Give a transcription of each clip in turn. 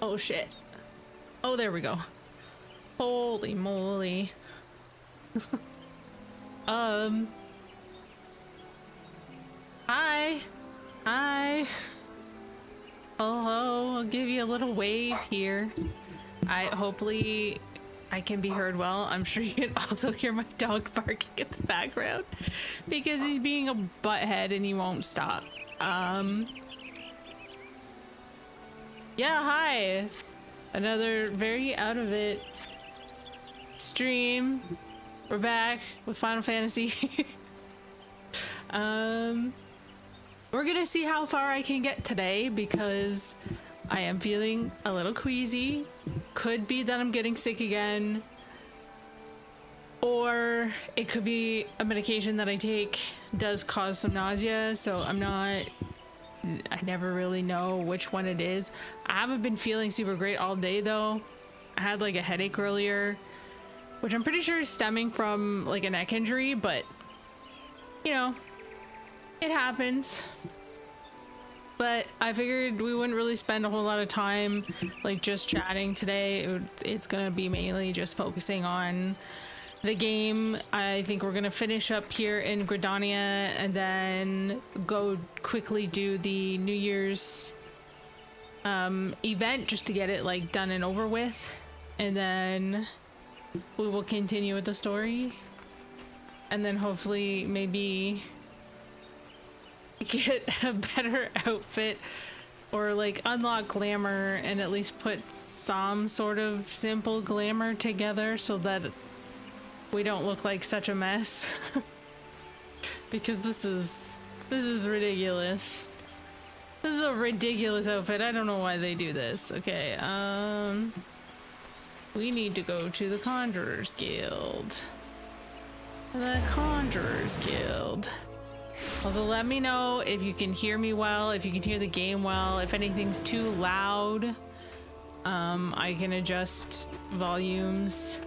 Oh shit. Oh, there we go. Holy moly. Hi. Hi. Hello, I'll give you a little wave here. Hopefully I can be heard well. I'm sure you can also hear my dog barking in the background because he's being a butthead and he won't stop. Yeah, hi. Another very out of it stream. We're back with Final Fantasy. We're gonna see how far I can get today because I am feeling a little queasy. Could be that I'm getting sick again. or it could be a medication that I take does cause some nausea, so I never really know which one it is. I haven't been feeling super great all day though. I had like a headache earlier, which I'm pretty sure is stemming from like a neck injury, but you know, it happens. But I figured we wouldn't really spend a whole lot of time like just chatting today. It's gonna be mainly just focusing on the game. I think we're gonna finish up here in Gridania and then go quickly do the New Year's event just to get it like done and over with, and then we will continue with the story, and then hopefully maybe get a better outfit or like unlock glamour and at least put some sort of simple glamour together so that we don't look like such a mess. Because this is ridiculous. This is a ridiculous outfit. I don't know why they do this. Okay, we need to go to the Conjurers Guild. The Conjurers Guild. Also, let me know if you can hear me well, if you can hear the game well. If anything's too loud, I can adjust volumes.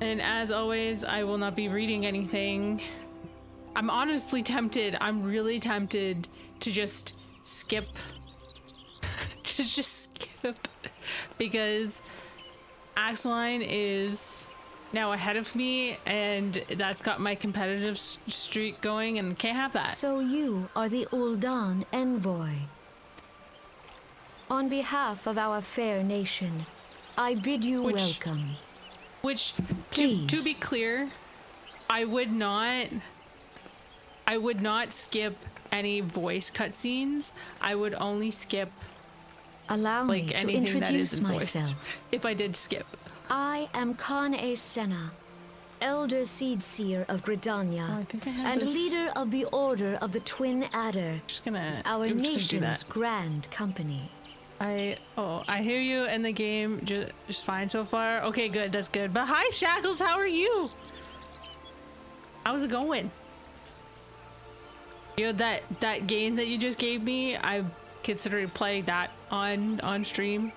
And as always, I will not be reading anything. I'm honestly tempted. I'm really tempted to just skip. To just skip. Because Axeline is now ahead of me, and that's got my competitive streak going, and can't have that. So you are the Ul'dan envoy. On behalf of our fair nation, I bid you welcome. Which, to be clear, I would not skip any voice cutscenes. I would only skip Allow me to introduce myself. If I did skip. I am Khan-e Senna, Elder Seedseer of Gridania, and leader of the Order of the Twin Adder, our nation's grand company. I hear you, and the game just fine so far. Okay, good, that's good. But hi, Shackles, how are you? How's it going? You know, that game that you just gave me, I considered playing that on stream.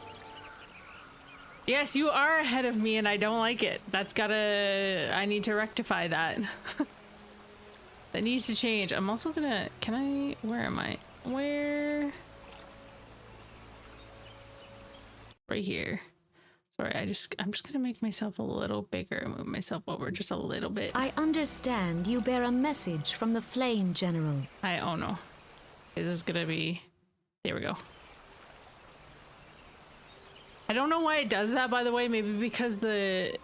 Yes, you are ahead of me, and I don't like it. I need to rectify that. That needs to change. I'm also gonna, where am I? Right here. Sorry, I'm just gonna make myself a little bigger, move myself over just a little bit. I understand you bear a message from the Flame General. Oh no. This is gonna be, there we go. I don't know why it does that, by the way. Maybe because the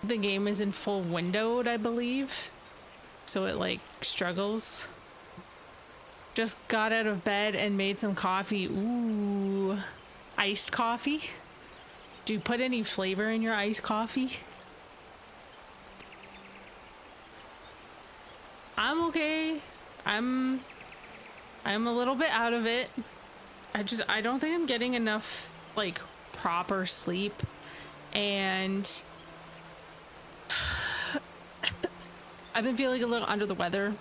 game is in full windowed, I believe. So it like struggles. Just got out of bed and made some coffee. Ooh. Iced coffee? Do you put any flavor in your iced coffee? I'm okay. I'm a little bit out of it. I don't think I'm getting enough like proper sleep, and I've been feeling a little under the weather.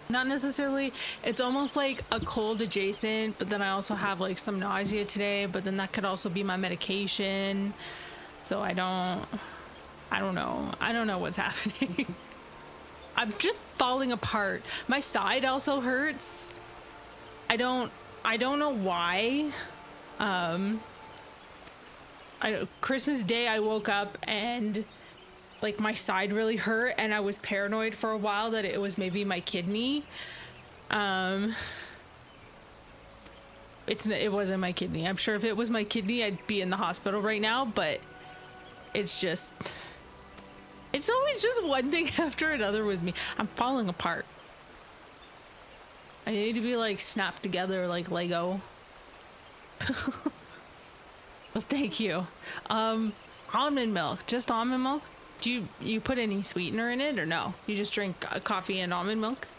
Not necessarily, it's almost like a cold adjacent, but then I also have like some nausea today, but then that could also be my medication. So I don't know what's happening. I'm just falling apart. My side also hurts. I don't know why. Christmas Day I woke up and like my side really hurt, and I was paranoid for a while that it was maybe my kidney. It wasn't my kidney. I'm sure if it was my kidney, I'd be in the hospital right now, but it's always just one thing after another with me. I'm falling apart. I need to be like snapped together like Lego. Well, thank you. Almond milk, just almond milk? Do you put any sweetener in it or no? You just drink coffee and almond milk?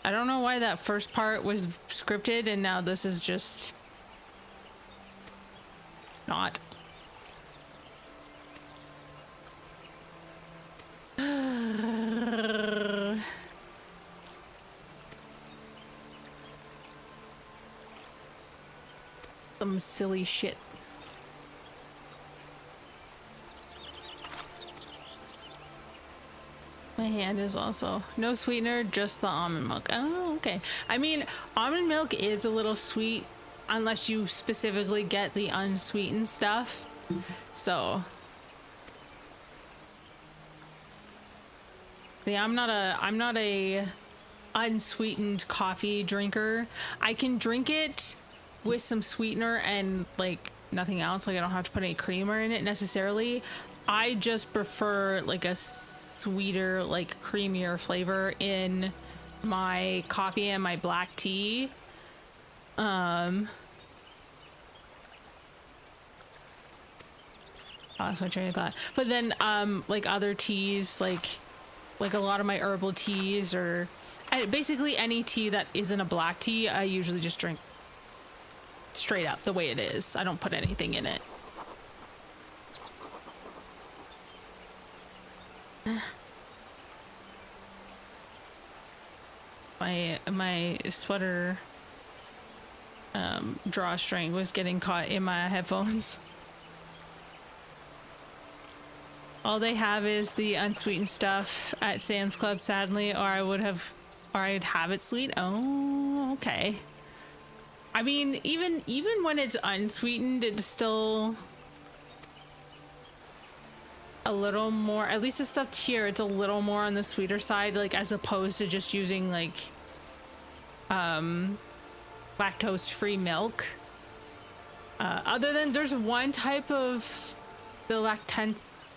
I don't know why that first part was scripted and now this is just not. Some silly shit. My hand is also no sweetener, just the almond milk. Oh, okay. I mean, almond milk is a little sweet unless you specifically get the unsweetened stuff. So yeah, I'm not a unsweetened coffee drinker. I can drink it with some sweetener and like nothing else. Like I don't have to put any creamer in it necessarily. I just prefer like a sweeter, like creamier flavor in my coffee and my black tea. That's my train of thought. But then like other teas, like a lot of my herbal teas, or basically any tea that isn't a black tea, I usually just drink straight up the way it is. I don't put anything in it. My sweater drawstring was getting caught in my headphones. All they have is the unsweetened stuff at Sam's Club, sadly, or I'd have it sweet. Oh, okay. I mean, even when it's unsweetened, it's still a little more, at least the stuff here, it's a little more on the sweeter side, like as opposed to just using like lactose-free milk. Other than there's one type of the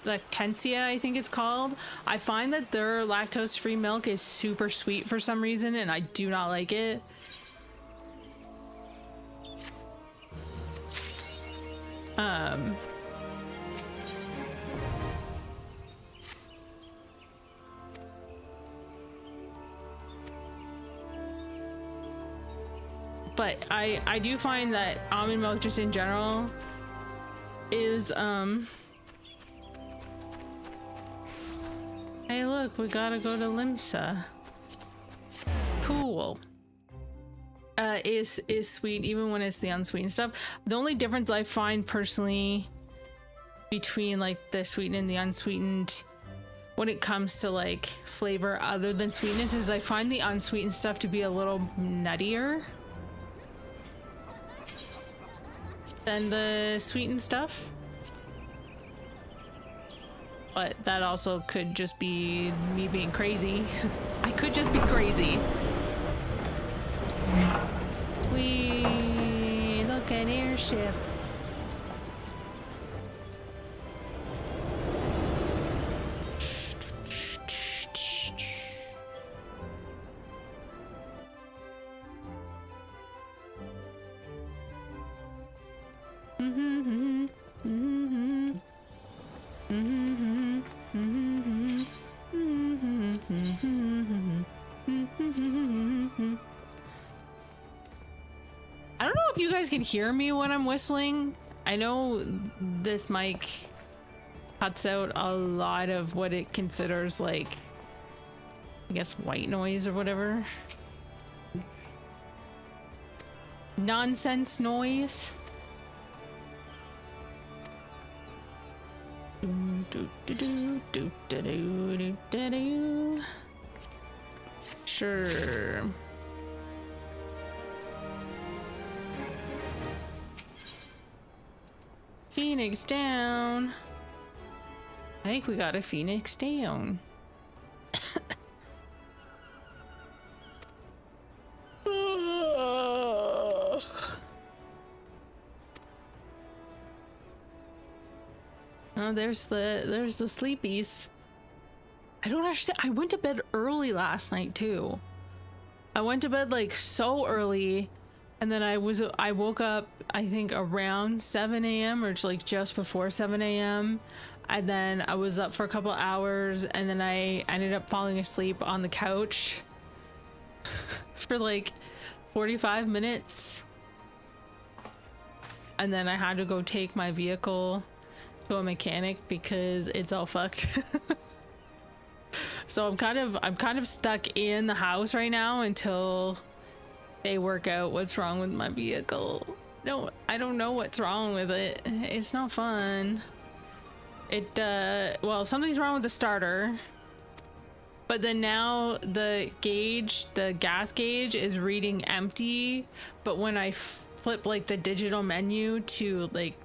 lactensia, I think it's called. I find that their lactose-free milk is super sweet for some reason, and I do not like it. But I do find that almond milk just in general is hey look, we gotta go to Limsa. Cool. Is sweet even when it's the unsweetened stuff. The only difference I find personally between like the sweetened and the unsweetened when it comes to like flavor other than sweetness is I find the unsweetened stuff to be a little nuttier than the sweetened stuff. But that also could just be me being crazy. I could just be crazy. We look at airship. I don't know if you guys can hear me when I'm whistling. I know this mic cuts out a lot of what it considers like, I guess, white noise or whatever. Nonsense noise. Sure. Phoenix down. I think we got a Phoenix down. Oh, there's the sleepies. I don't understand. I went to bed early last night too. I went to bed like so early And then I woke up, I think around 7 a.m. or like just before 7 a.m. And then I was up for a couple hours, and then I ended up falling asleep on the couch for like 45 minutes. And then I had to go take my vehicle to a mechanic because it's all fucked. So I'm kind of stuck in the house right now until they work out what's wrong with my vehicle. No, I don't know what's wrong with it. It's not fun. Well, something's wrong with the starter. But then now the gas gauge is reading empty. But when I flip like the digital menu to like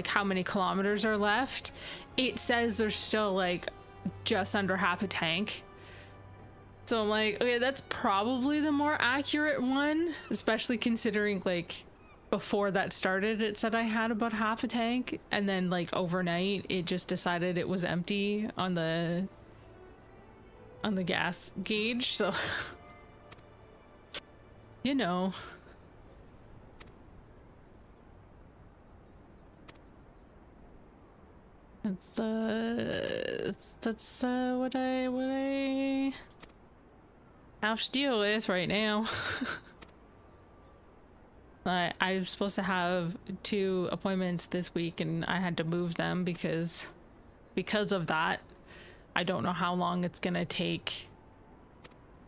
how many kilometers are left, it says there's still like just under half a tank. So I'm like, okay, that's probably the more accurate one, especially considering like before that started it said I had about half a tank, and then like overnight it just decided it was empty on the gas gauge. So you know, that's what I have to deal with right now. I was supposed to have 2 appointments this week, and I had to move them because of that. I don't know how long it's gonna take.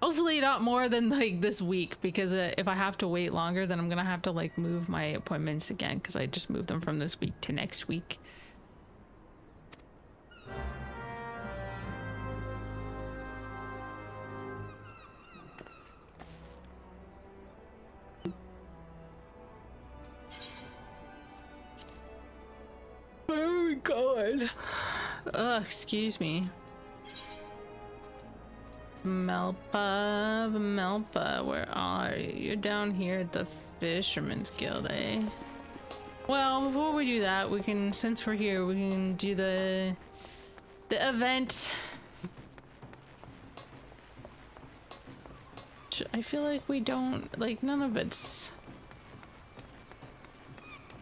Hopefully not more than like this week, because if I have to wait longer, then I'm gonna have to like move my appointments again, because I just moved them from this week to next week. Oh my god. Ugh, excuse me. Melpa, where are you? You're down here at the Fisherman's Guild, eh? Well, before we do that, we can, since we're here, we can do the event. I feel like we don't, like, none of it's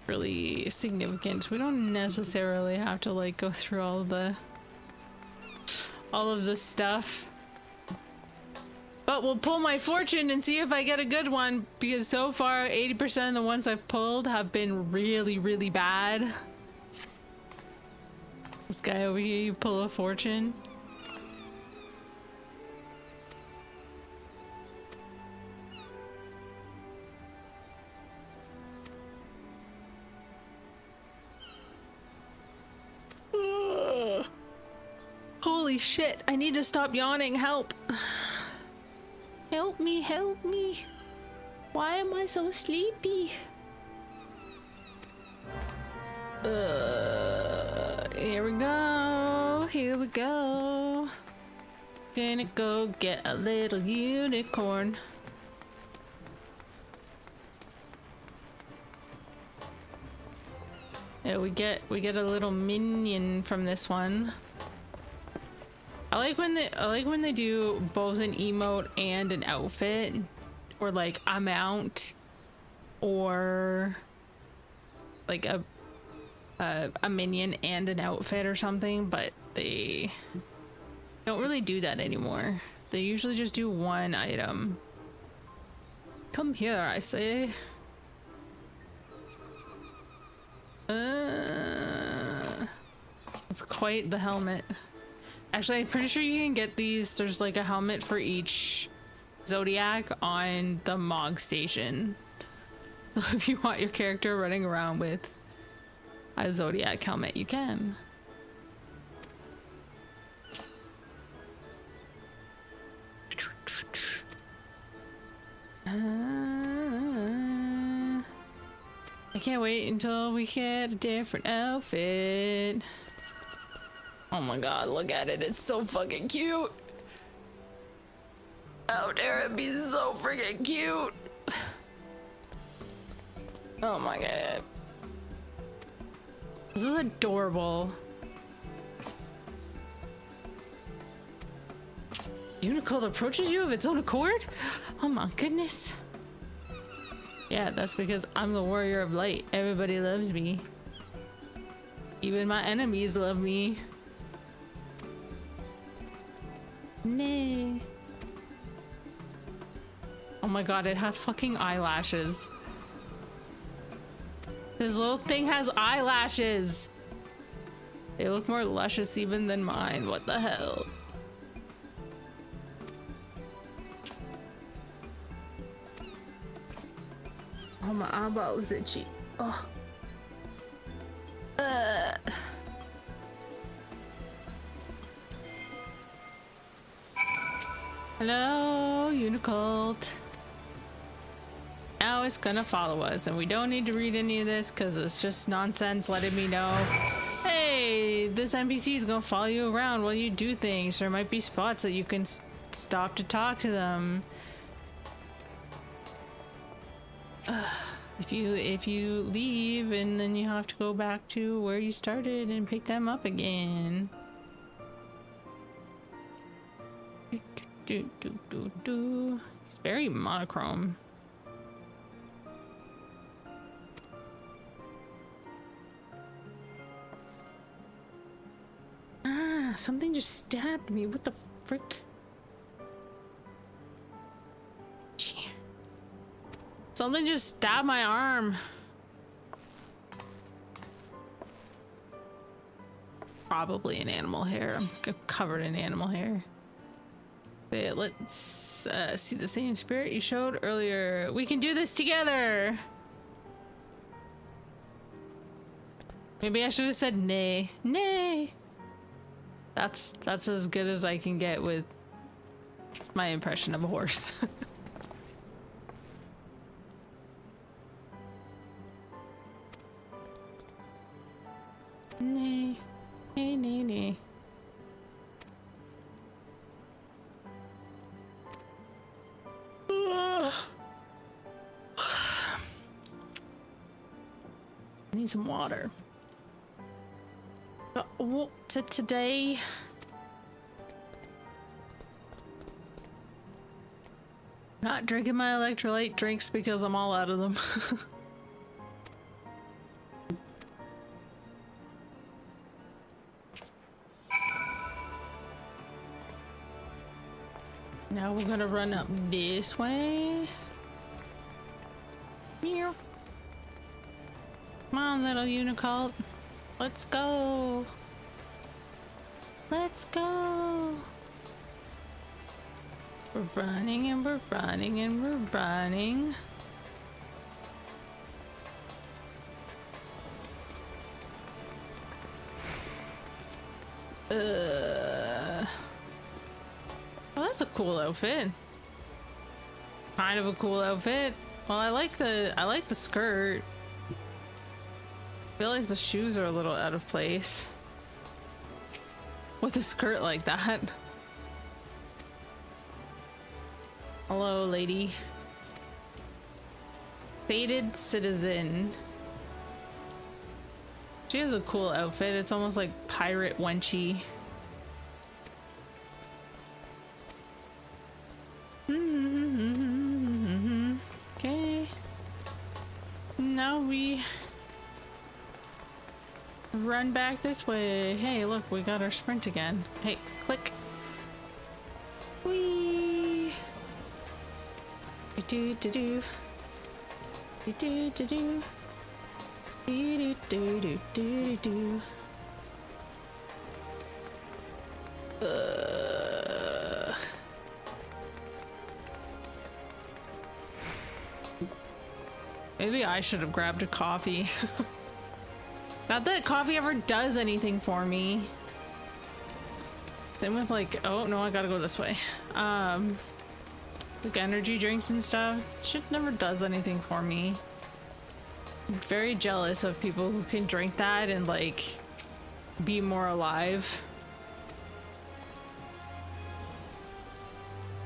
really significant. We don't necessarily have to like go through all of the stuff, but we'll pull my fortune and see if I get a good one, because so far 80% of the ones I've pulled have been really bad. This guy over here, you pull a fortune. Holy shit, I need to stop yawning. Help. Help me, help me. Why am I so sleepy? Here we go. Here we go. Gonna go get a little unicorn. Yeah, we get a little minion from this one. I like when they do both an emote and an outfit, or like a mount, or like a minion and an outfit or something, but they don't really do that anymore. They usually just do one item. Come here, I say. It's quite the helmet. Actually, I'm pretty sure you can get these. There's like a helmet for each Zodiac on the Mog station. If you want your character running around with a Zodiac helmet, you can. I can't wait until we get a different outfit. Oh my god, look at it. It's so fucking cute. How dare it be so freaking cute? Oh my god. This is adorable. Unicorn approaches you of its own accord? Oh my goodness. Yeah, that's because I'm the warrior of light. Everybody loves me. Even my enemies love me. Nay. Oh my god, it has fucking eyelashes. This little thing has eyelashes. They look more luscious even than mine. What the hell? Oh, my eyeball is itchy. Oh. Hello, Unicult. Now it's gonna follow us, and we don't need to read any of this because it's just nonsense letting me know, hey, this NPC is gonna follow you around while you do things. There might be spots that you can stop to talk to them. If you leave and then you have to go back to where you started and pick them up again. It's very monochrome. Ah, something just stabbed me. What the frick? Something just stabbed my arm. Probably an animal hair. I'm covered in animal hair. Let's see the same spirit you showed earlier. We can do this together. Maybe I should have said nay. Nay. That's as good as I can get with my impression of a horse. Nay. Nay, nay, nay. I need some water. Today not drinking my electrolyte drinks because I'm all out of them. Now we're gonna run up this way. Meow. Come on, little Unicult. Let's go. Let's go. We're running and we're running and we're running. Well, that's a cool outfit. Kind of a cool outfit. Well, I like the skirt. I feel like the shoes are a little out of place with a skirt like that. Hello, lady. Faded citizen. She has a cool outfit. It's almost like pirate wenchy. Okay. Now we run back this way. Hey, look, we got our sprint again. Hey, click. Whee! Do do do. Do do do do. Do do do do do. Maybe I should have grabbed a coffee. Not that coffee ever does anything for me. Same with like, oh no, I gotta go this way. Like energy drinks and stuff. Shit never does anything for me. I'm very jealous of people who can drink that and like be more alive.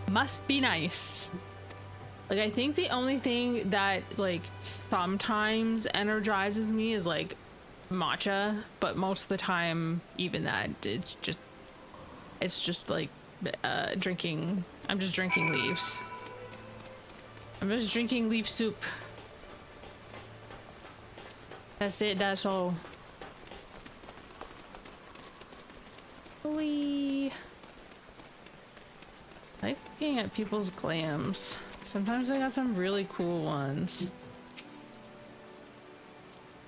Must be nice. Like, I think the only thing that like sometimes energizes me is like matcha, but most of the time, even that, it's just like drinking. I'm just drinking leaves. I'm just drinking leaf soup. That's it, that's all. Whee! I like looking at people's glams. Sometimes they got some really cool ones.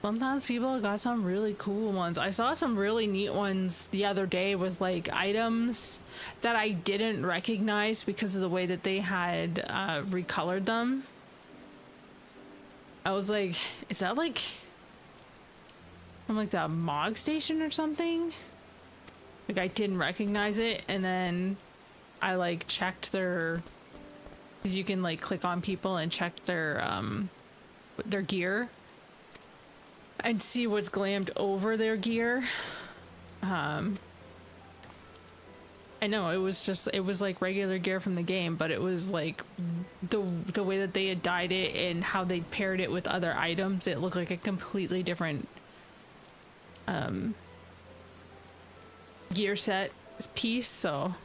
Sometimes people got some really cool ones. I saw some really neat ones the other day with like items that I didn't recognize because of the way that they had recolored them. I was like, is that like from like the Mog station or something? Like I didn't recognize it, and then I like checked their, because you can like click on people and check their gear and see what's glammed over their gear. I know it was like regular gear from the game, but it was like the way that they had dyed it and how they paired it with other items, it looked like a completely different gear set piece, so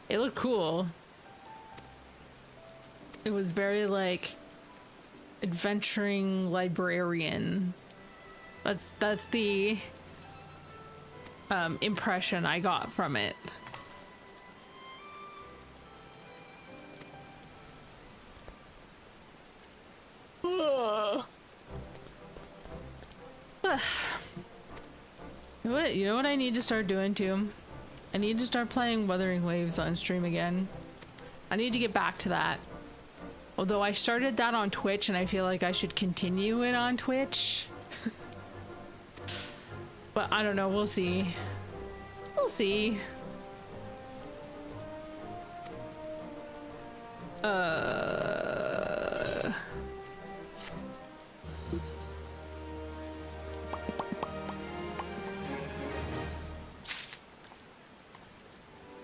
it looked cool. It was very like adventuring librarian. That's the impression I got from it. You know what I need to start doing too? I need to start playing Wuthering Waves on stream again. I need to get back to that. Although I started that on Twitch and I feel like I should continue it on Twitch. But I don't know, we'll see. We'll see.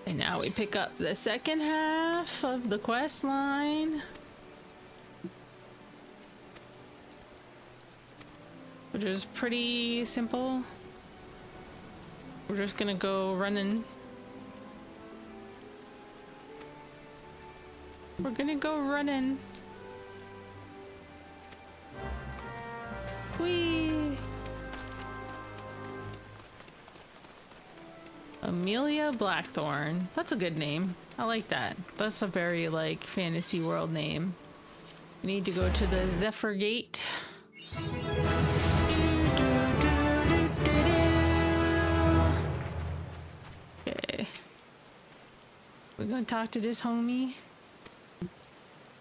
And now we pick up the second half of the quest line, which is pretty simple. We're just gonna go running. We're gonna go running. Whee! Amelia Blackthorn. That's a good name. I like that. That's a very like fantasy world name. We need to go to the Zephyr Gate. Okay. We're gonna talk to this homie.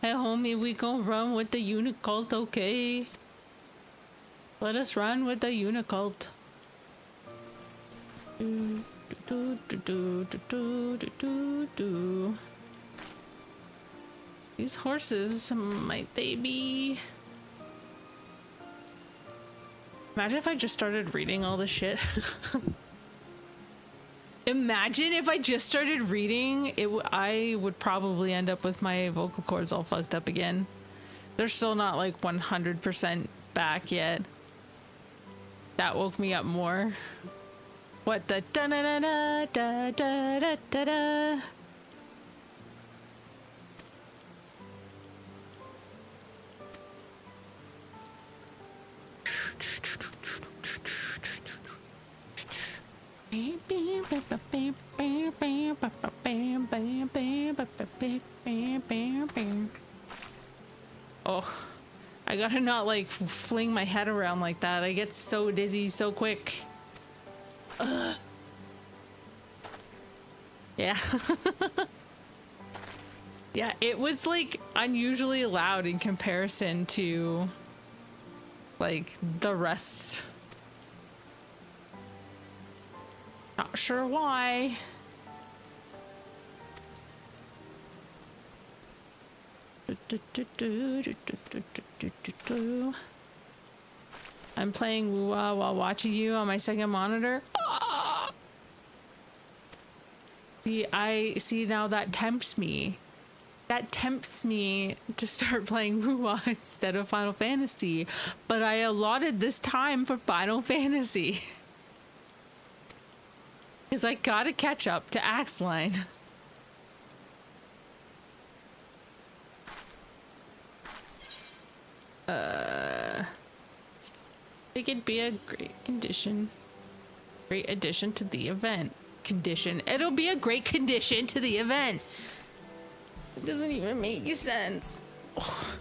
Hey homie, we gonna run with the Unicult, okay? Let us run with the Unicult. These horses, might they be? Imagine if I just started reading all this shit. Imagine if I just started reading, I would probably end up with my vocal cords all fucked up again. They're still not like 100% back yet. That woke me up more. What the da da da da da da da da? Oh, I gotta not like fling my head around like that. I get so dizzy so quick. Ugh. Yeah. Yeah, it was like unusually loud in comparison to like the rest. Not sure why. I'm playing Wuwa while watching you on my second monitor. Ah! See now that tempts me. That tempts me to start playing Wuwa instead of Final Fantasy, but I allotted this time for Final Fantasy. Because I gotta catch up to Axline. It could be a great condition. Great addition to the event. Condition. It'll be a great condition to the event. It doesn't even make sense. Oh.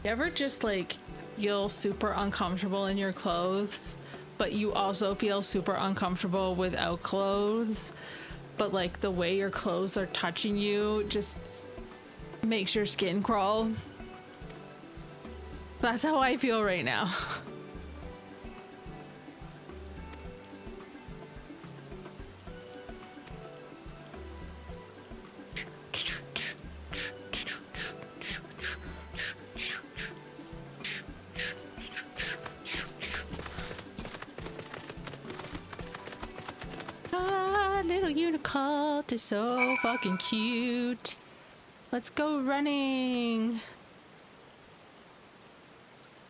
You ever just like feel super uncomfortable in your clothes, but you also feel super uncomfortable without clothes, but like the way your clothes are touching you just makes your skin crawl? That's how I feel right now. Little Unicult is so fucking cute. Let's go running.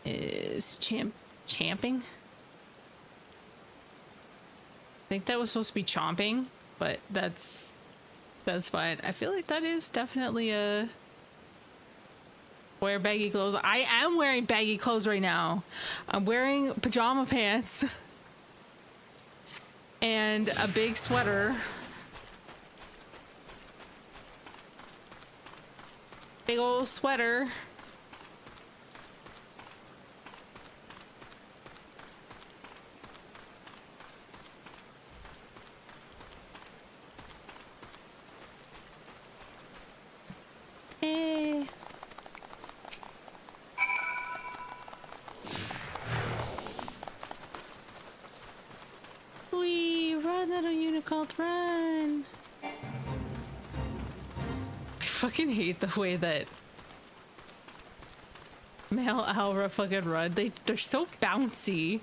Is champing? I think that was supposed to be chomping, but that's fine. I feel like that is definitely a wear baggy clothes. I am wearing baggy clothes right now. I'm wearing pajama pants and a big sweater. Big old sweater. Hey. Wee, run, little Unicult, run. I fucking hate the way that male Alra fucking run. They're so bouncy.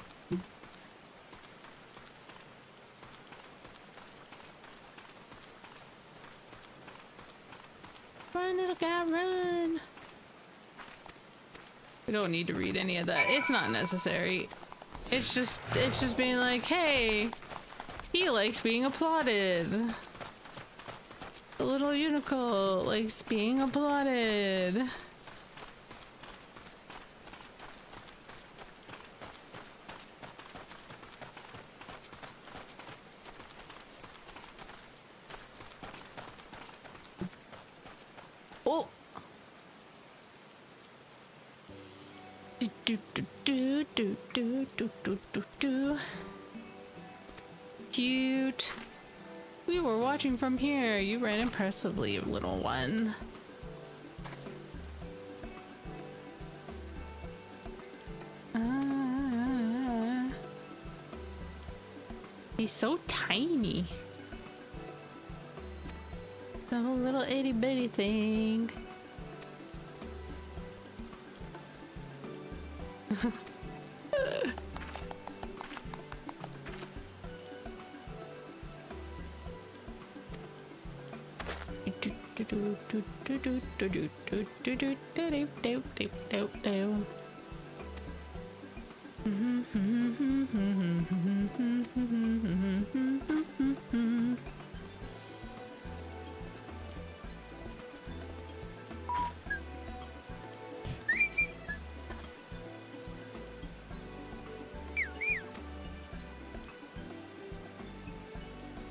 Run, little guy, run. We don't need to read any of that. It's not necessary. It's just being like, hey, he likes being applauded. The little Unicult likes being applauded. Oh. Cute. We were watching from here. You ran impressively, little one. He's so tiny. The whole little itty bitty thing.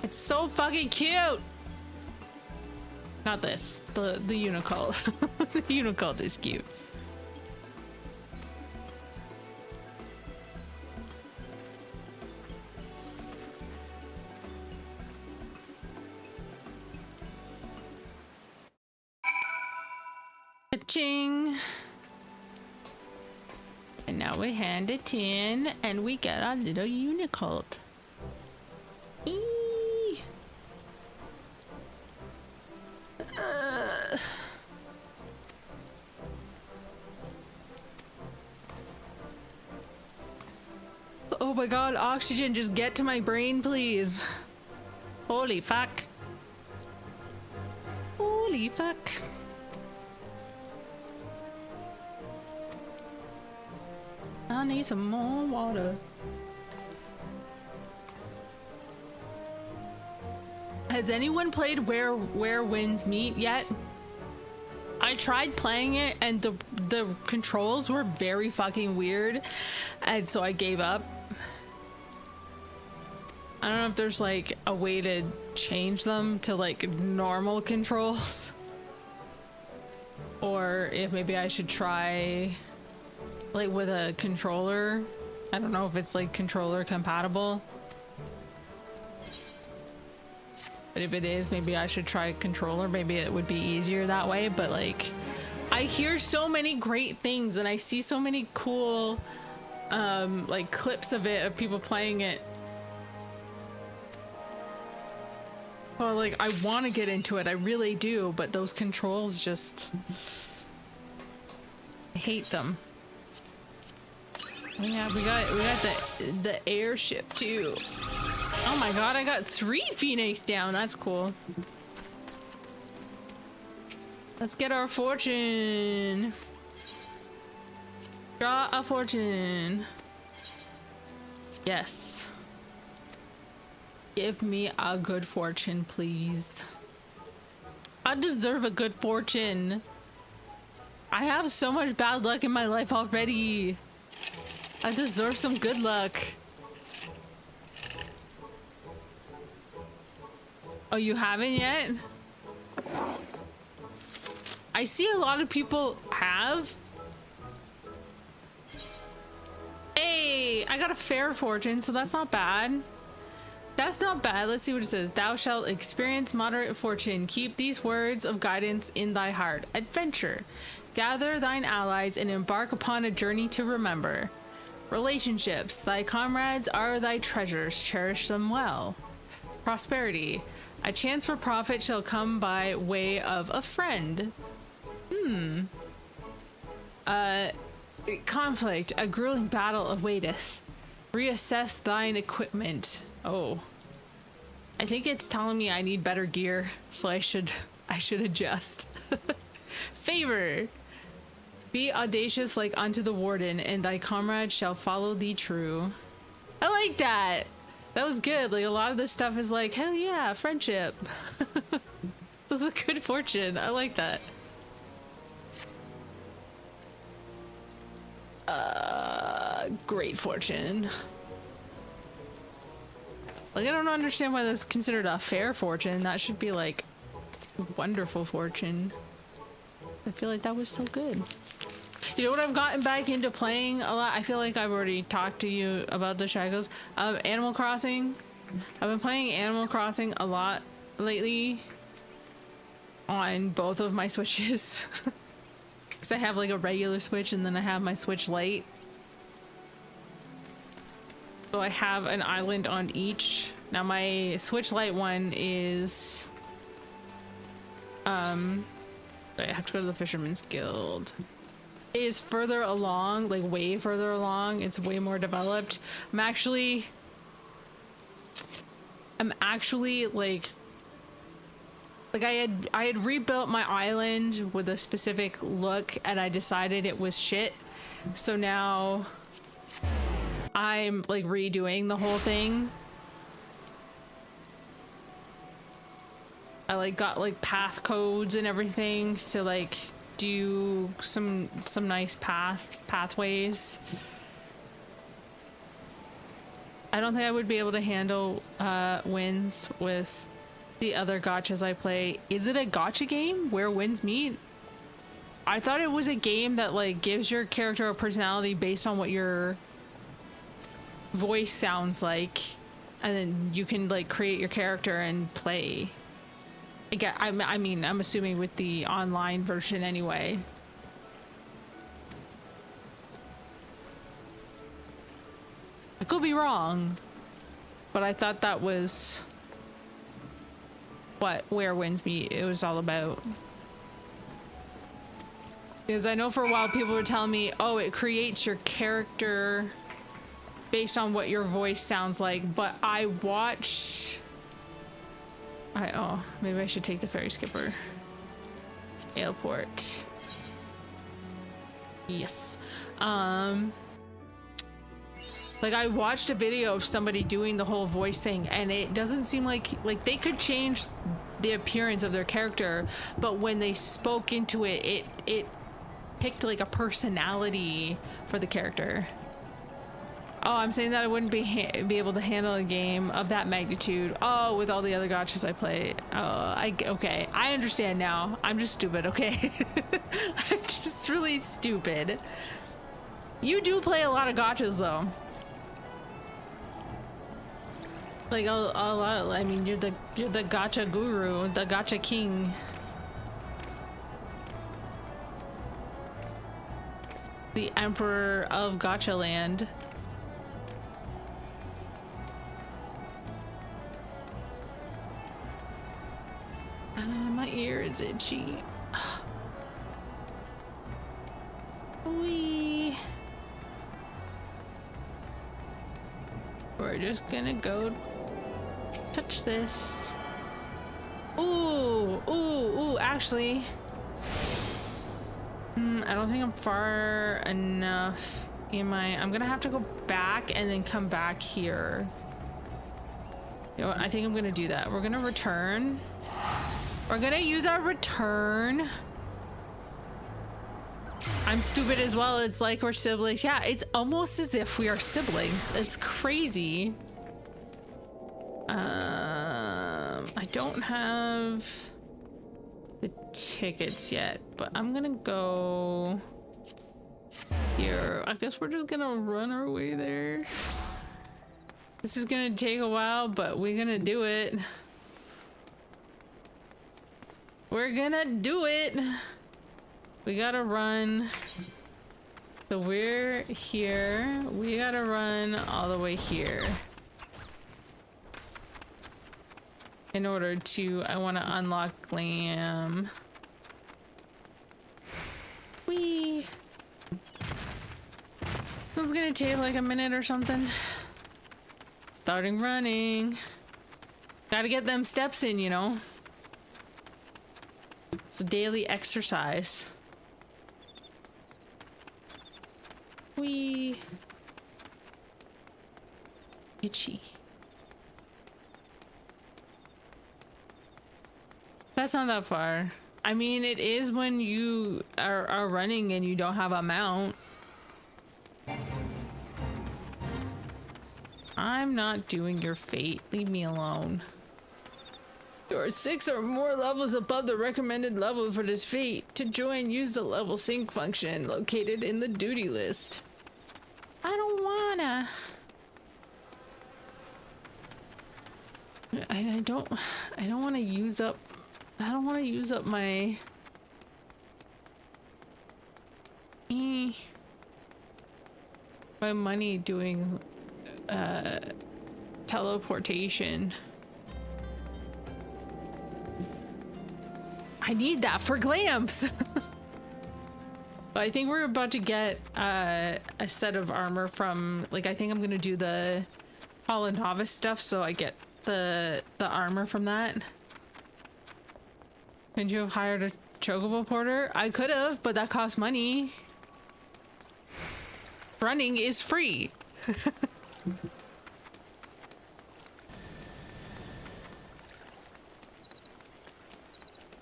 It's so fucking cute. Not this. The Unicult. The Unicult is cute. Ka-ching. And now we hand it in and we get our little Unicult. Oh my god, oxygen, just get to my brain, please. Holy fuck. Holy fuck. I need some more water. Has anyone played Where Winds Meet yet? I tried playing it and the controls were very fucking weird, and so I gave up. I don't know if there's like a way to change them to like normal controls, or if maybe I should try like with a controller. I don't know if it's like controller compatible, but if it is, maybe I should try a controller. Maybe it would be easier that way. But like, I hear so many great things and I see so many cool like clips of it, of people playing it. Well, like, I want to get into it, I really do, but those controls just, I hate them. Oh yeah, we got the airship too. Oh my god, I got 3 Phoenix down. That's cool. Let's get our fortune. Draw a fortune. Yes. Give me a good fortune, please. I deserve a good fortune. I have so much bad luck in my life already. I deserve some good luck. Oh, you haven't yet? I see a lot of people have. Hey, I got a fair fortune, so that's not bad. That's not bad. Let's see what it says. Thou shalt experience moderate fortune. Keep these words of guidance in thy heart. Adventure. Gather thine allies and embark upon a journey to remember. Relationships. Thy comrades are thy treasures. Cherish them well. Prosperity. A chance for profit shall come by way of a friend. Conflict. A grueling battle awaiteth. Reassess thine equipment. Oh. I think it's telling me I need better gear, so I should adjust. Favor. Be audacious like unto the warden, and thy comrades shall follow thee true. I like that. That was good. Like, a lot of this stuff is like, hell yeah, friendship. This is a good fortune. I like that. Great fortune. Like, I don't understand why that's considered a fair fortune. That should be like wonderful fortune. I feel like that was so good. You know what I've gotten back into playing a lot? I feel like I've already talked to you about the Shackles. Animal Crossing. I've been playing Animal Crossing a lot lately on both of my Switches. Because I have like a regular Switch and then I have my Switch Lite. So I have an island on each. Now my Switch Lite one is... I have to go to the Fisherman's Guild. It is further along, like way further along. It's way more developed. I'm actually like I had rebuilt my island with a specific look and I decided it was shit. So now I'm like redoing the whole thing. I like got like path codes and everything to like do some nice pathways. I don't think I would be able to handle wins with the other gachas I play. Is it a gacha game where wins meet? I thought it was a game that like gives your character a personality based on what your voice sounds like, and then you can like create your character and play. I mean, I'm assuming with the online version anyway. I could be wrong, but I thought that was where wins meet it was all about. Because I know for a while people were telling me, oh, it creates your character based on what your voice sounds like, but I watched... oh, maybe I should take the ferry skipper. Airport. Yes. Like I watched a video of somebody doing the whole voice thing and it doesn't seem like they could change the appearance of their character, but when they spoke into it, it picked like a personality for the character. Oh, I'm saying that I wouldn't be able to handle a game of that magnitude. Oh, with all the other gachas I play. Oh, okay. I understand now. I'm just stupid, okay? I'm just really stupid. You do play a lot of gachas, though. Like a lot of, I mean, you're the gacha guru, the gacha king. The emperor of gacha land. My ear is itchy. We're just gonna go touch this. Ooh, actually. I don't think I'm far enough. I'm gonna have to go back and then come back here. You know what? I think I'm gonna do that. We're gonna return. We're gonna use our return. I'm stupid as well. It's like we're siblings. Yeah, it's almost as if we are siblings. It's crazy. I don't have the tickets yet, but I'm gonna go here. I guess we're just gonna run our way there. This is gonna take a while, but we're gonna do it. We're gonna do it. We gotta run. So we're here. We gotta run all the way here. In order to, I want to unlock Glam. Whee! This is gonna take like a minute or something. Starting running. Gotta get them steps in, you know. It's a daily exercise. Whee! Itchy. That's not that far. I mean, it is when you are running and you don't have a mount. I'm not doing your fate. Leave me alone. You are 6 or more levels above the recommended level for this feat. To join, use the level sync function located in the duty list. I don't wanna. I don't want to use up. I don't want to use up my money doing teleportation. I need that for glams. But I think we're about to get a set of armor from, like, I think I'm gonna do the Hall and Novice stuff, so I get the armor from that. Couldn't you have hired a chocobo porter? I could have, but that costs money. Running is free.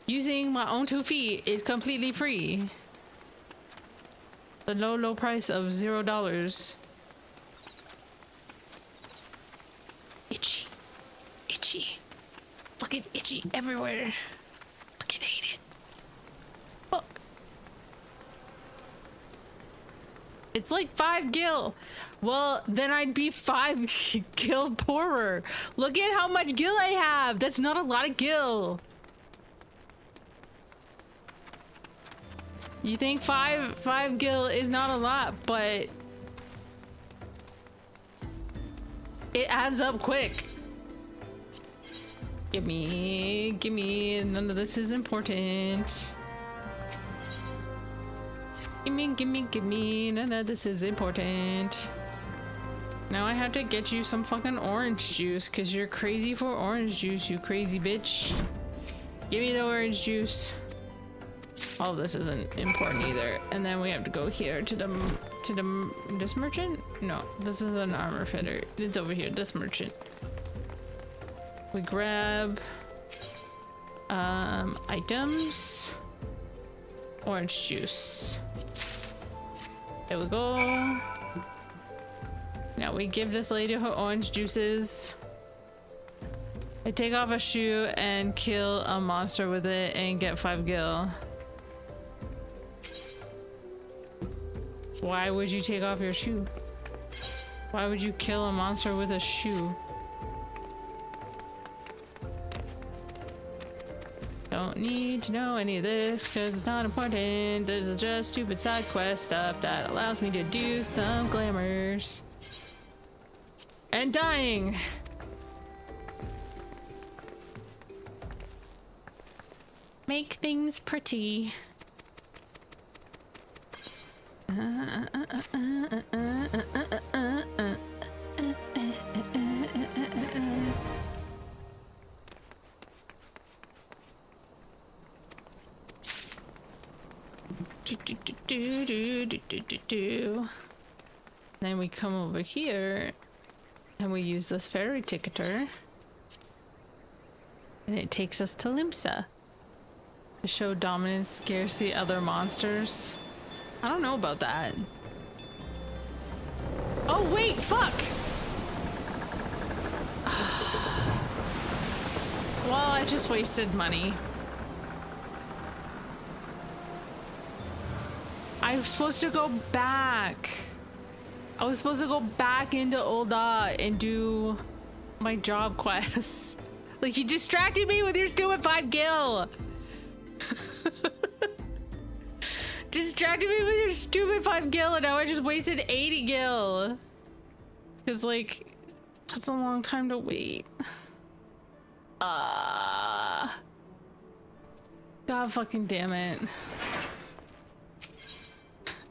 Using my own 2 feet is completely free. The low price of $0. Itchy. Itchy. Fucking itchy everywhere. Fucking hate it. Fuck. It's like 5 gil. Well, then I'd be 5 gil poorer. Look at how much gil I have. That's not a lot of gil. You think 5 gil is not a lot, but it adds up quick. Gimme, none of this is important. Gimme, none of this is important. Now I have to get you some fucking orange juice, cause you're crazy for orange juice, you crazy bitch. Give me the orange juice. All of this isn't important either. And then we have to go here to this merchant? No, this is an armor fitter. It's over here, this merchant. We grab Items. Orange juice. There we go. Now we give this lady her orange juices. I take off a shoe and kill a monster with it and get 5 gil. Why would you take off your shoe? Why would you kill a monster with a shoe? Don't need to know any of this because it's not important. There's just stupid side quest stuff that allows me to do some glamours. And dying! Make things pretty. Then we come over here and we use this fairy ticketer and it takes us to Limsa to show dominance scares the other monsters. I don't know about that. Oh wait, fuck! Well, I just wasted money. I was supposed to go back. I was supposed to go back into Ul'dah and do my job quests. Like, you distracted me with your stupid 5 gil. Distracted me with your stupid 5 gil and now I just wasted 80 gil. Cause like, that's a long time to wait. God fucking damn it.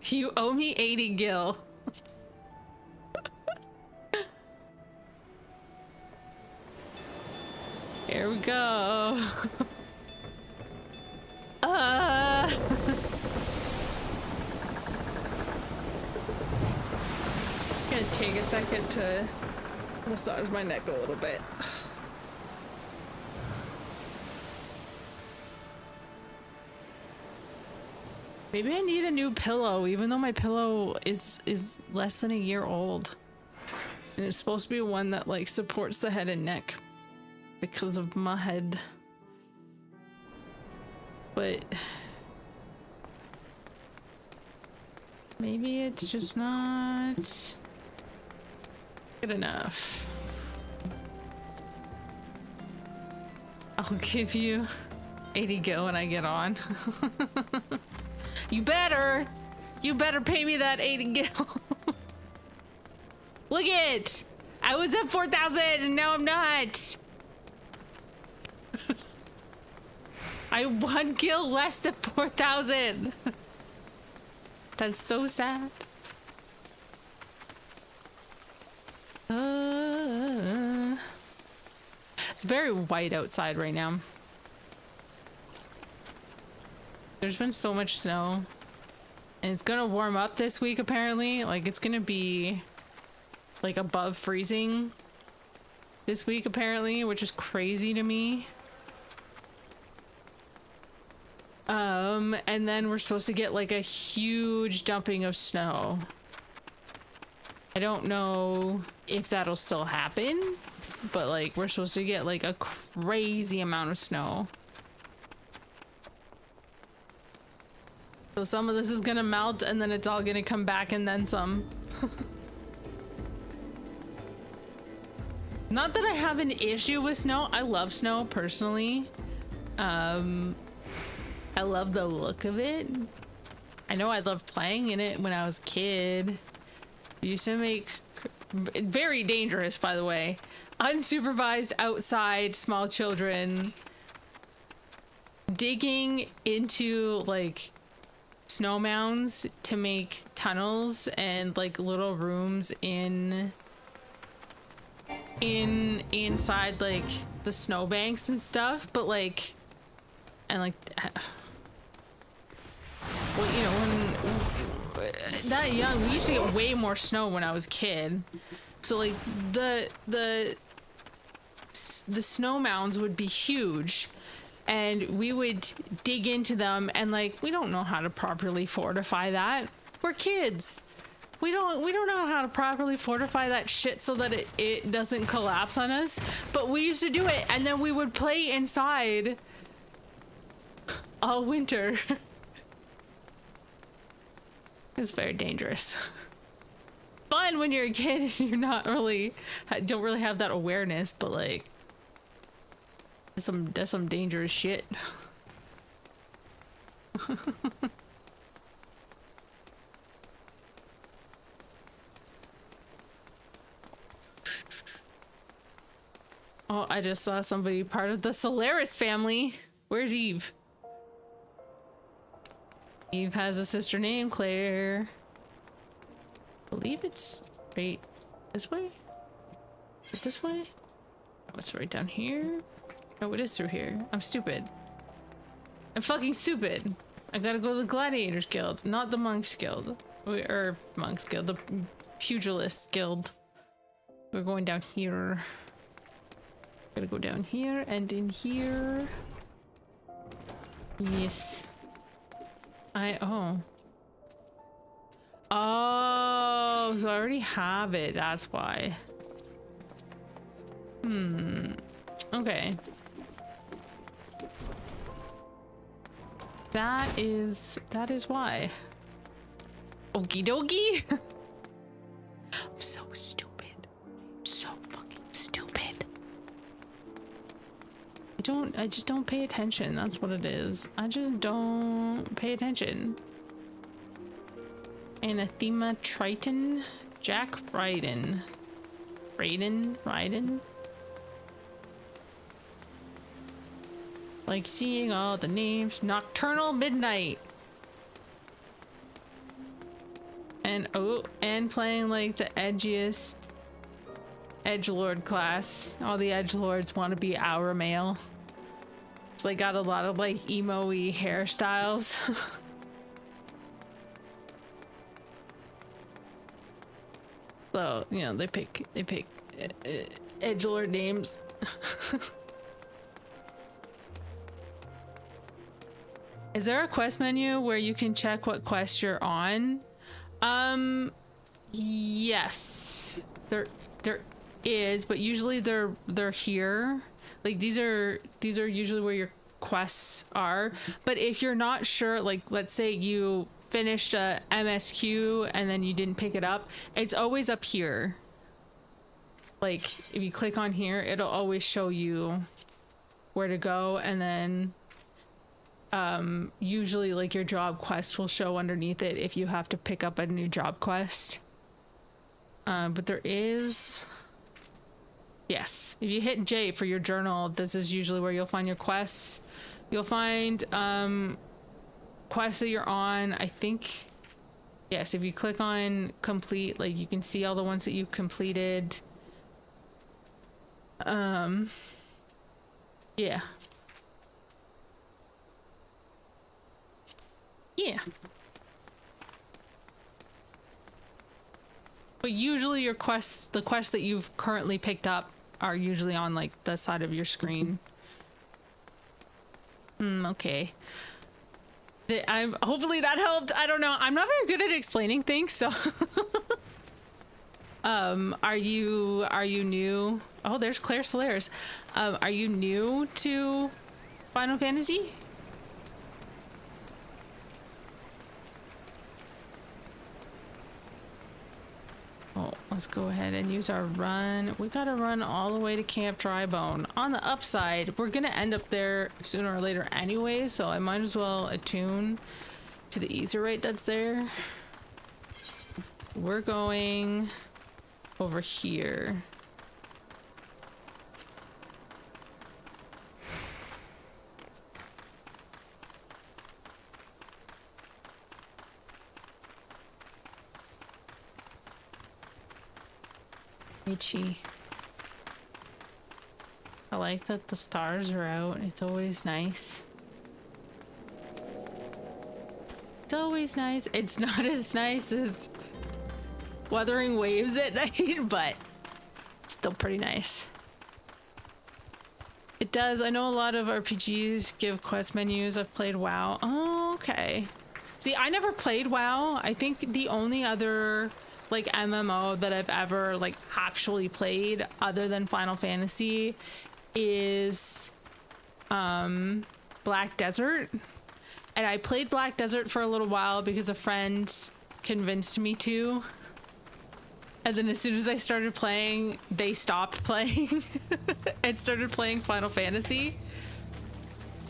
You owe me 80 gil. Here we go. Gonna take a second to massage my neck a little bit. Maybe I need a new pillow, even though my pillow is less than a year old. And it's supposed to be one that like supports the head and neck because of my head. But maybe it's just not good enough. I'll give you 80 gil when I get on. You better pay me that 80 gil. Look it! I was at 4,000 and now I'm not. I 1 gil less than 4,000. That's so sad. It's very white outside right now. There's been so much snow. And it's gonna warm up this week apparently. Like it's gonna be like above freezing this week apparently, which is crazy to me. And then we're supposed to get like a huge dumping of snow. I don't know if that'll still happen, but like we're supposed to get like a crazy amount of snow. So some of this is gonna melt and then it's all gonna come back and then some. Not that I have an issue with snow. I love snow personally. I love the look of it. I know I loved playing in it when I was a kid. I used to make very dangerous, by the way, unsupervised outside small children digging into like snow mounds to make tunnels and like little rooms inside like the snowbanks and stuff, but like and like well, you know, when that young we used to get way more snow when I was a kid, so like the snow mounds would be huge and we would dig into them, and like, we don't know how to properly fortify that. We're kids. We don't know how to properly fortify that shit so that it doesn't collapse on us. But we used to do it, and then we would play inside all winter. It's very dangerous. Fun when you're a kid and you're not really, don't really have that awareness, but like, that's some dangerous shit. Oh, I just saw somebody part of the Solace family. Where's Eve? Eve has a sister named Claire. I believe it's right this way? Is it this way? Oh, it's right down here. No, it is through here. I'm stupid. I'm fucking stupid. I gotta go to the Gladiators Guild, not the Monks Guild. Or Monks Guild, the Pugilist Guild. We're going down here. Gotta go down here and in here. Yes. Oh, so I already have it, that's why. Okay. That is why. Okie dokie. I'm so stupid. I'm so fucking stupid. I just don't pay attention. That's what it is. I just don't pay attention. Anathema Triton. Jack Ryden. Ryden? Like seeing all the names. Nocturnal Midnight. And playing like the edgiest edgelord class. All the edgelords want to be our male. It's like got a lot of like emo-y hairstyles. So, you know, they pick edgelord names. Is there a quest menu where you can check what quest you're on? Yes. There is, but usually they're here. Like these are usually where your quests are. But if you're not sure, like let's say you finished a MSQ and then you didn't pick it up, it's always up here. Like if you click on here, it'll always show you where to go, and then usually like your job quest will show underneath it if you have to pick up a new job quest. But there is, yes, if you hit J for your journal, this is usually where you'll find your quests. You'll find quests that you're on, I think. Yes, if you click on complete, like you can see all the ones that you've completed. Yeah. Yeah. But usually your quests, the quests that you've currently picked up are usually on like the side of your screen. Okay. Hopefully that helped. I don't know. I'm not very good at explaining things, so. Are you new? Oh, there's Claire Solace. Are you new to Final Fantasy? Oh, let's go ahead and use our run. We gotta run all the way to Camp Drybone. On the upside, we're gonna end up there sooner or later anyway, so I might as well attune to the easy rate that's there. We're going over here. Itchy. I like that the stars are out. It's always nice. It's always nice. It's not as nice as Wuthering Waves at night, but still pretty nice. does. I know a lot of RPGs give quest menus. I've played WoW. Oh, okay. See, I never played WoW. I think the only other like MMO that I've ever like actually played other than Final Fantasy is Black Desert. And I played Black Desert for a little while because a friend convinced me to. And then as soon as I started playing, they stopped playing and started playing Final Fantasy.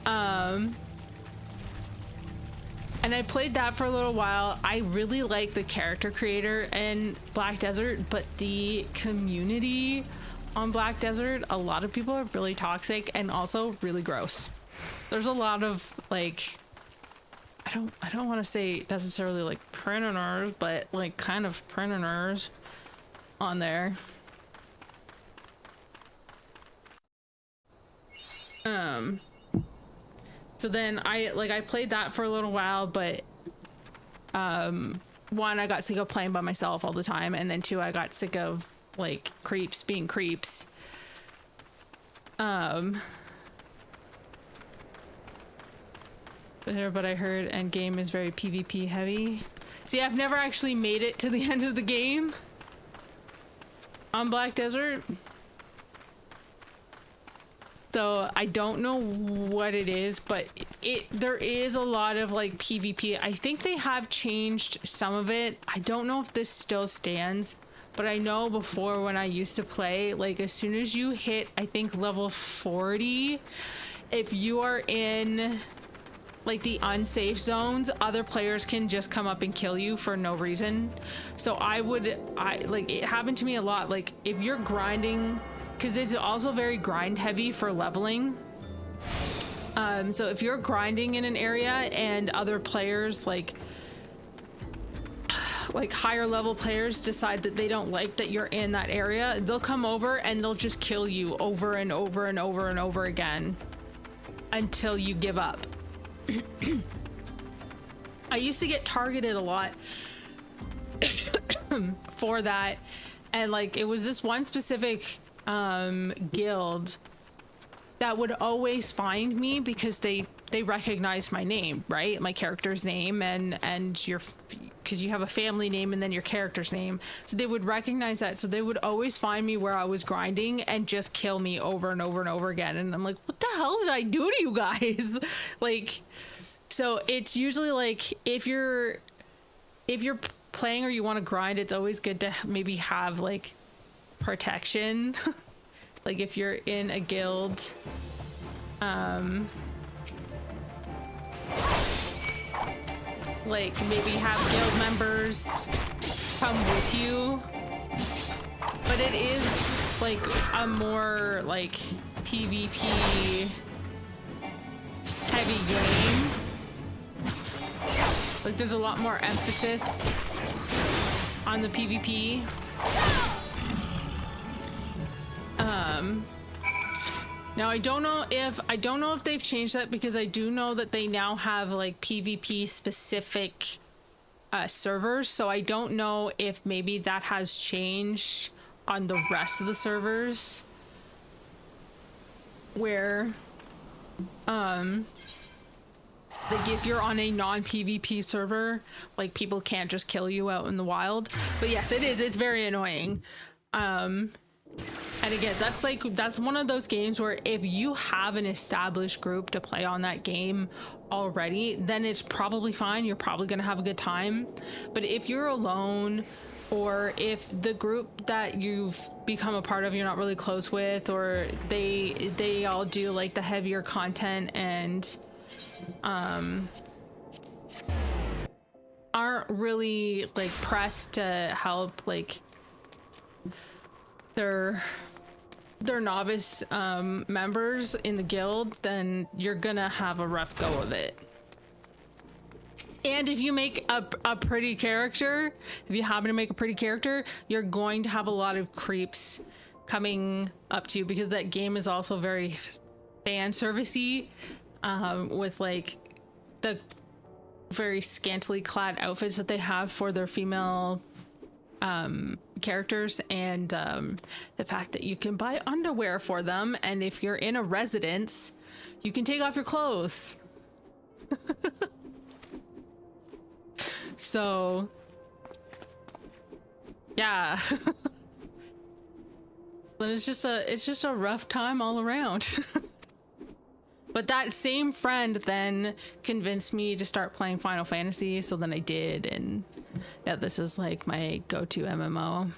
And I played that for a little while. I really like the character creator in Black Desert, but the community on Black Desert, a lot of people are really toxic and also really gross. There's a lot of like, I don't want to say necessarily like predators, but like kind of predators on there. So then I played that for a little while, but one, I got sick of playing by myself all the time, and then two, I got sick of like creeps being creeps. But I heard endgame is very PvP heavy. See, I've never actually made it to the end of the game on Black Desert, so I don't know what it is, but there is a lot of like PvP. I think they have changed some of it. I don't know if this still stands, but I know before when I used to play, like as soon as you hit, I think level 40, if you are in like the unsafe zones, other players can just come up and kill you for no reason. So I like, it happened to me a lot. Like if you're grinding, because it's also very grind heavy for leveling. So if you're grinding in an area and other players like higher level players decide that they don't like that you're in that area, they'll come over and they'll just kill you over and over and over and over again until you give up. I used to get targeted a lot for that, and like it was this one specific guild that would always find me because they recognized my name, right? My character's name and your, because you have a family name and then your character's name, so they would recognize that, so they would always find me where I was grinding and just kill me over and over and over again. And I'm like, what the hell did I do to you guys? Like, so it's usually like if you're playing or you want to grind, it's always good to maybe have like protection. Like if you're in a guild, like maybe have guild members come with you, but it is like a more like PvP heavy game. Like there's a lot more emphasis on the PvP. Now I don't know if they've changed that, because I do know that they now have like PvP specific servers, so I don't know if maybe that has changed on the rest of the servers, where like if you're on a non-PvP server, like people can't just kill you out in the wild. But yes, it's very annoying. And again, that's one of those games where if you have an established group to play on that game already, then it's probably fine. You're probably gonna have a good time. But if you're alone, or if the group that you've become a part of you're not really close with, or they all do like the heavier content and aren't really like pressed to help like their novice members in the guild, then you're gonna have a rough go of it. And if you make a pretty character, if you happen to make a pretty character, you're going to have a lot of creeps coming up to you, because that game is also very fan servicey, with like the very scantily clad outfits that they have for their female characters, and the fact that you can buy underwear for them, and if you're in a residence, you can take off your clothes. So, yeah. But it's just a rough time all around. But that same friend then convinced me to start playing Final Fantasy, so then I did, and yeah, this is like my go-to MMO.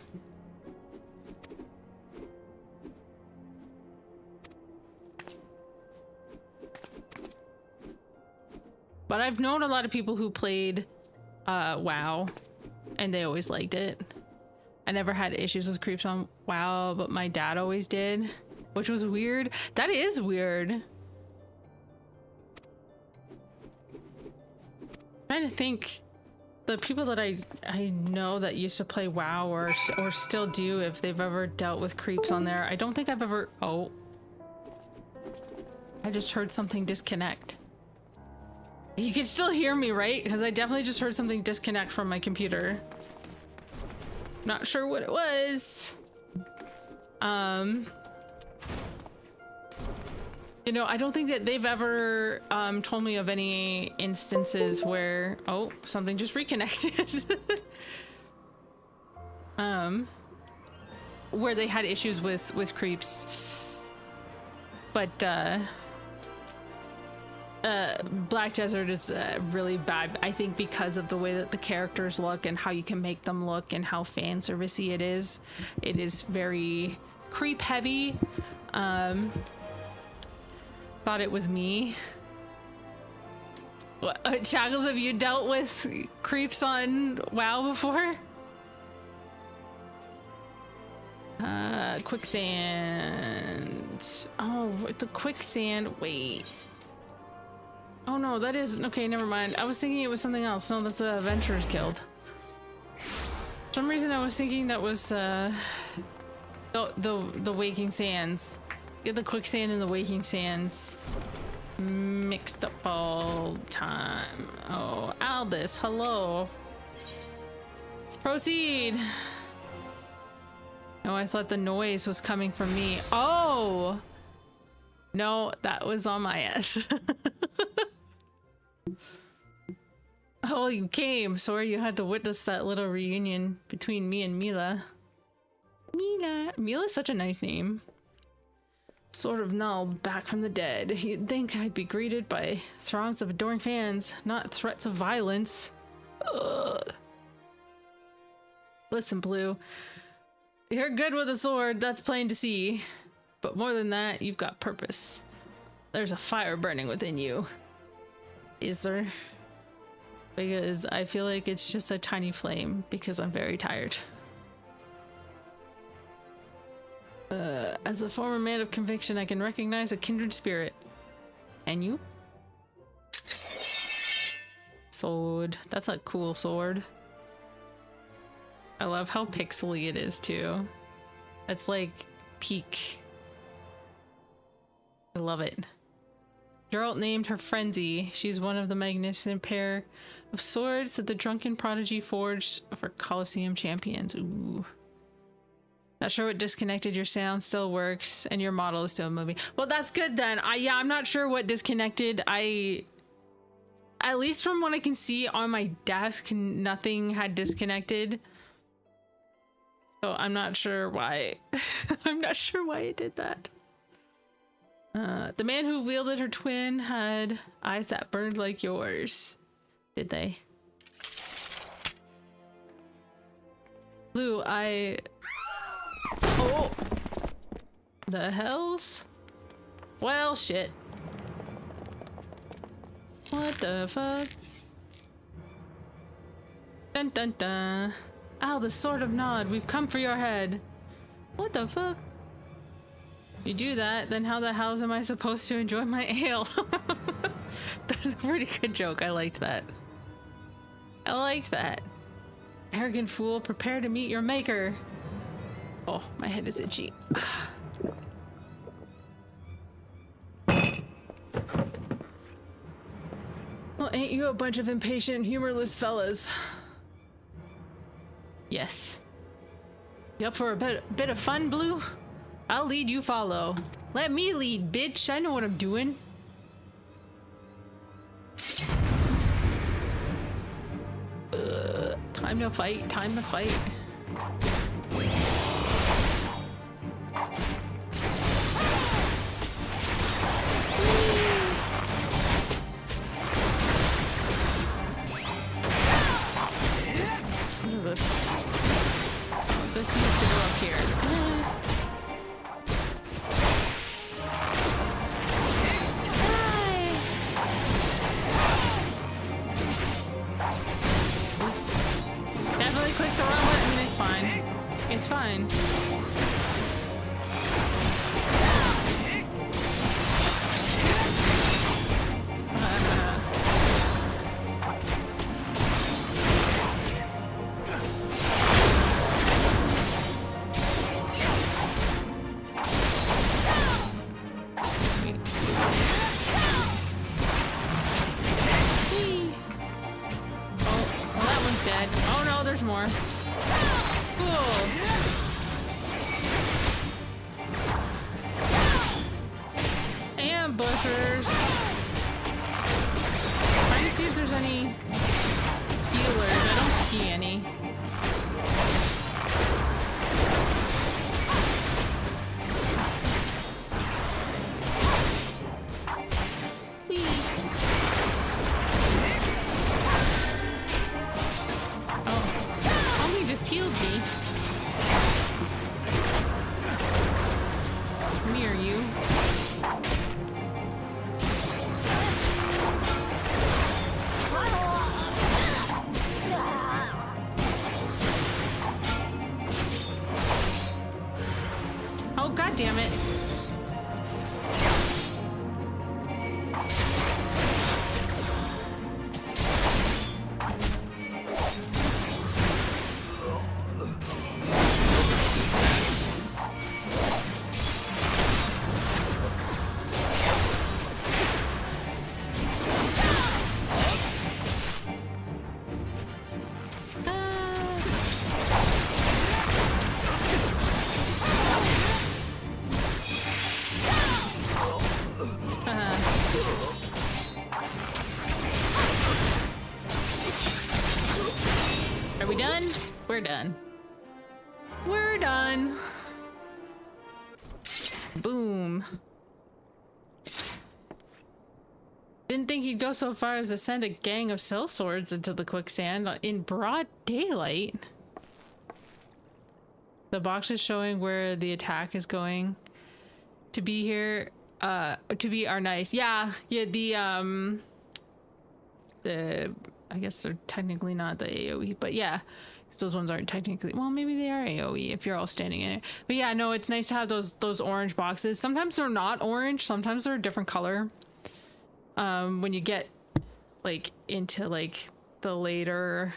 But I've known a lot of people who played WoW, and they always liked it. I never had issues with creeps on WoW, but my dad always did, which was weird. That is weird. I'm trying to think, the people that I know that used to play WoW or still do, if they've ever dealt with creeps on there. I don't think I've ever. Oh, I just heard something disconnect. You can still hear me, right? Because I definitely just heard something disconnect from my computer. Not sure what it was. You know, I don't think that they've ever told me of any instances where, oh, something just reconnected. Where they had issues with creeps. But Black Desert is really bad, I think, because of the way that the characters look and how you can make them look and how fan servicey it is. It is very creep heavy. Thought it was me. What, Shackles, have you dealt with creeps on WoW before? Quicksand. Oh, the quicksand. Wait. Oh no, that is okay. Never mind. I was thinking it was something else. No, that's the Adventurers Guild. For some reason, I was thinking that was the Waking Sands. Get the quicksand and the Waking Sands mixed up all time. Oh, Aldous, hello. Proceed. No, I thought the noise was coming from me. Oh! No, that was on my end. Oh, you came. Sorry you had to witness that little reunion between me and Mila. Mila's such a nice name. Sort of null, back from the dead. You'd think I'd be greeted by throngs of adoring fans, not threats of violence. Ugh. Listen, Blue. You're good with a sword, that's plain to see. But more than that, you've got purpose. There's a fire burning within you. Is there? Because I feel like it's just a tiny flame, because I'm very tired. As a former man of conviction, I can recognize a kindred spirit. Can you? Sword. That's a cool sword. I love how pixely it is too. It's like peak. I love it. Geralt named her Frenzy. She's one of the magnificent pair of swords that the drunken prodigy forged for Colosseum champions. Ooh. Not sure what disconnected. Your sound still works and your model is still moving. Well, that's good then. Yeah, I'm not sure what disconnected. At least from what I can see on my desk, nothing had disconnected. So I'm not sure why. I'm not sure why it did that. The man who wielded her twin had eyes that burned like yours. Did they? Blue, oh! The hells? Well, shit. What the fuck? Dun dun dun. Ow, the Sword of Nod. We've come for your head. What the fuck? You do that, then how the hell am I supposed to enjoy my ale? That's a pretty good joke. I liked that. I liked that. Arrogant fool, prepare to meet your maker. Oh, my head is itchy. Well, ain't you a bunch of impatient, humorless fellas? Yes. You up for a bit of fun, Blue? I'll lead, you follow. Let me lead, bitch. I know what I'm doing. Time to fight. Time to fight. What is this? This needs to go up here. Click the wrong button, it's fine. It's fine. More. Cool. Ambushers. Trying to see if there's any healers. I don't see any. Healed me. Near you. Oh, God damn it. Are we done? We're done. We're done. Boom. Didn't think he'd go so far as to send a gang of sellswords into the quicksand in broad daylight. The box is showing where the attack is going. To be here, to be are nice. Yeah, the I guess they're technically not the AoE, but yeah, because those ones aren't technically, well, maybe they are AoE if you're all standing in it. But yeah, no, it's nice to have those orange boxes. Sometimes they're not orange, sometimes they're a different color. When you get like into like the later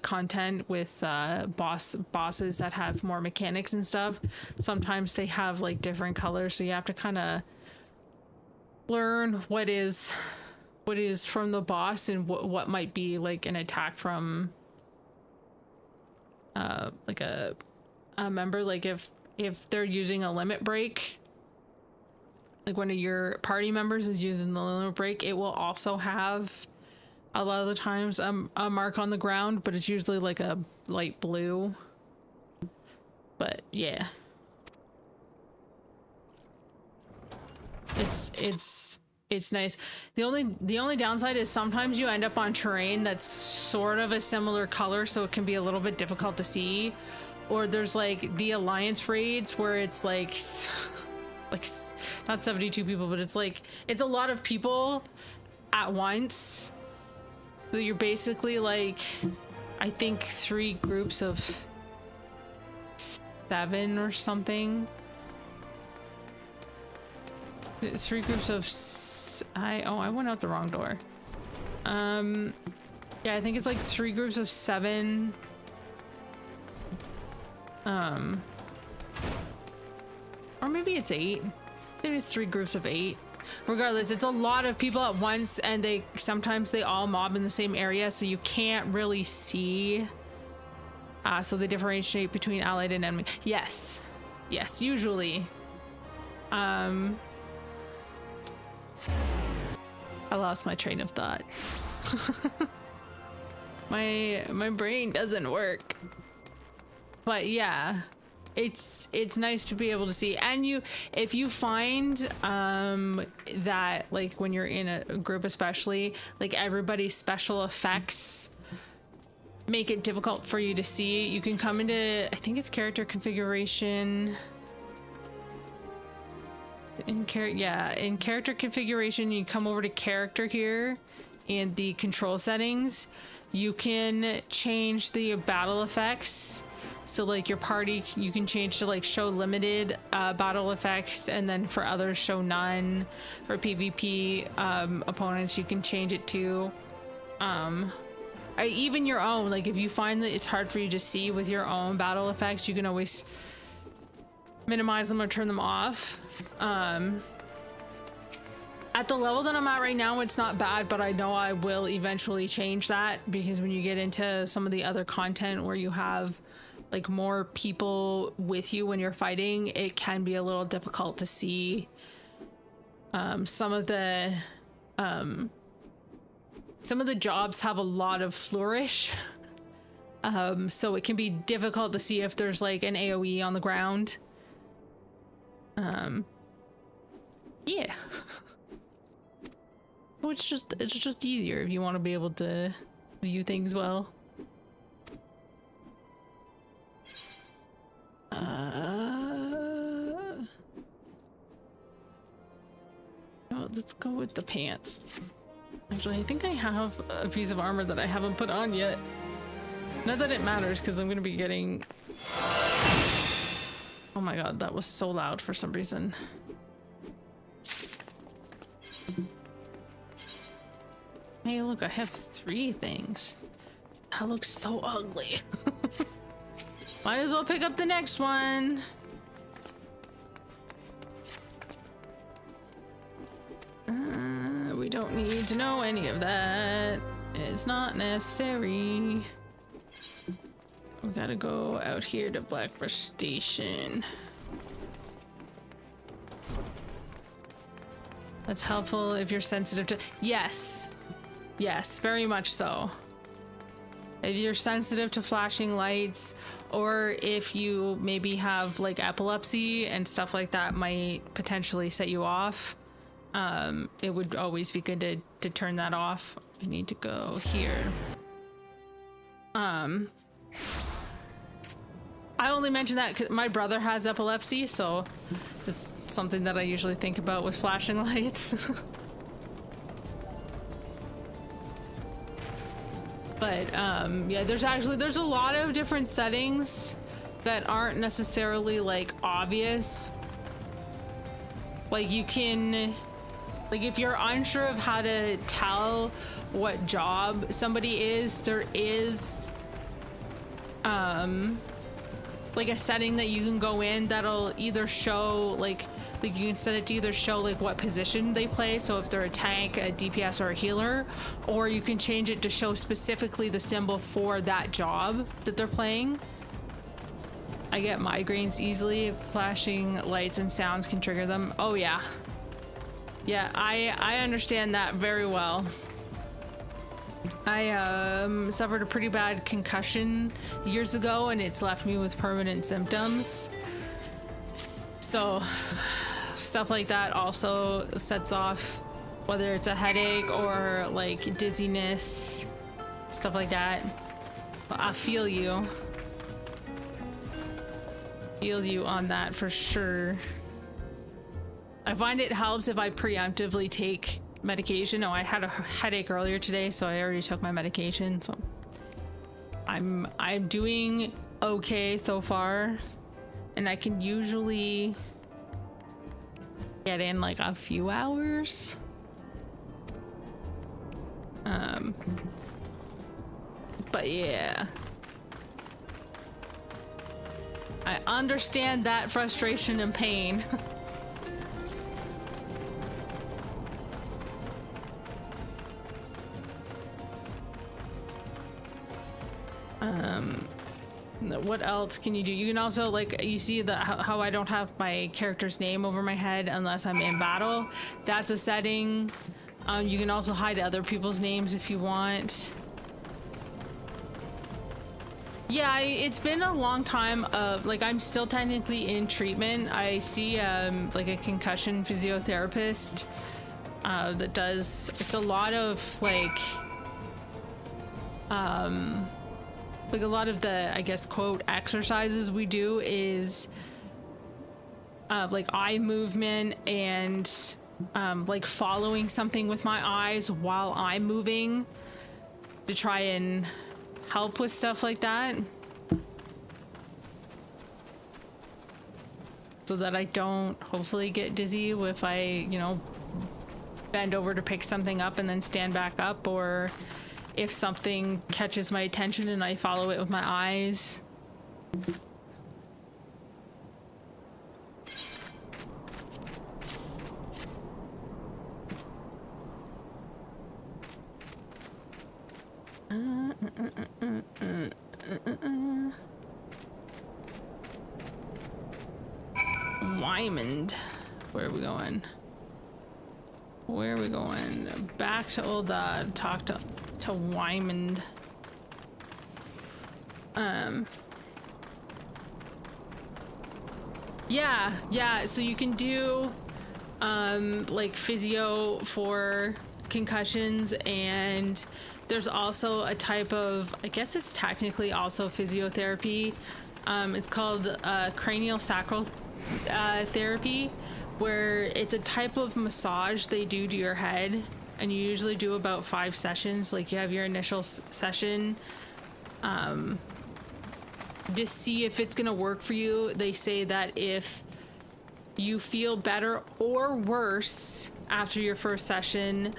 content with bosses that have more mechanics and stuff, sometimes they have like different colors, so you have to kind of learn what is from the boss and what might be like an attack from like a member. Like if they're using a limit break, like one of your party members is using the limit break, it will also have a lot of the times a mark on the ground, but it's usually like a light blue. But yeah, it's nice. The only downside is sometimes you end up on terrain that's sort of a similar color, so it can be a little bit difficult to see. Or there's like the alliance raids where it's like not 72 people, but it's like it's a lot of people at once. So you're basically like, I think 3 groups of 7 or something. 3 groups of I went out the wrong door. Yeah, I think it's like 3 groups of 7. Or maybe it's 8. Maybe it's 3 groups of 8. Regardless, it's a lot of people at once, and sometimes they all mob in the same area, so you can't really see So they differentiate between allied and enemy. Yes. Yes, usually. I lost my train of thought. my brain doesn't work. But yeah, it's nice to be able to see. And if you find that like when you're in a group, especially like everybody's special effects make it difficult for you to see, you can come into, I think it's character configuration. In character configuration, you come over to character here and the control settings. You can change the battle effects. So like your party, you can change to like show limited battle effects, and then for others show none. For PvP opponents, you can change it to even your own. Like if you find that it's hard for you to see with your own battle effects, you can always minimize them or turn them off. At the level that I'm at right now, it's not bad, but I know I will eventually change that, because when you get into some of the other content where you have like more people with you when you're fighting, it can be a little difficult to see some of the jobs have a lot of flourish, so it can be difficult to see if there's like an AoE on the ground. Yeah. So it's just easier if you want to be able to view things well. Let's go with the pants. Actually, I think I have a piece of armor that I haven't put on yet. Not that it matters, because I'm going to be getting... Oh my god, that was so loud for some reason. Hey, look, I have 3 things. That looks so ugly. Might as well pick up the next one. We don't need to know any of that. It's not necessary. We gotta go out here to Blackbush Station. That's helpful if you're sensitive to... Yes. Yes, very much so. If you're sensitive to flashing lights, or if you maybe have like epilepsy and stuff like that might potentially set you off, it would always be good to turn that off. We need to go here. I only mention that because my brother has epilepsy, so that's something that I usually think about with flashing lights. But yeah, there's a lot of different settings that aren't necessarily like obvious. Like you can, like if you're unsure of how to tell what job somebody is, there is like a setting that you can go in that'll either show like you can set it to either show like what position they play, so if they're a tank, a DPS, or a healer, or you can change it to show specifically the symbol for that job that they're playing. I get migraines easily. Flashing lights and sounds can trigger them. Oh yeah. Yeah, I understand that very well. I suffered a pretty bad concussion years ago, and it's left me with permanent symptoms. So stuff like that also sets off, whether it's a headache or like dizziness, stuff like that. I feel you. Feel you on that for sure. I find it helps if I preemptively take medication. Oh, I had a headache earlier today, so I already took my medication, so I'm doing okay so far, and I can usually get in like a few hours. But yeah, I understand that frustration and pain. what else can you do? You can also, like, you see the how I don't have my character's name over my head unless I'm in battle. That's a setting. You can also hide other people's names if you want. Yeah, it's been a long time of, like, I'm still technically in treatment. I see like a concussion physiotherapist that does, it's a lot of like a lot of the, I guess, quote, exercises we do is like eye movement and like following something with my eyes while I'm moving to try and help with stuff like that, so that I don't hopefully get dizzy if I, you know, bend over to pick something up and then stand back up, or if something catches my attention and I follow it with my eyes. Wymond. Where are we going? Where are we going? Back to Old Dad. Talk to Wymond. Yeah, so you can do like physio for concussions, and there's also a type of, I guess it's technically also physiotherapy. It's called cranial sacral therapy, where it's a type of massage they do to your head, and you usually do about 5 sessions. Like, you have your initial session to see if it's gonna work for you. They say that if you feel better or worse after your first session,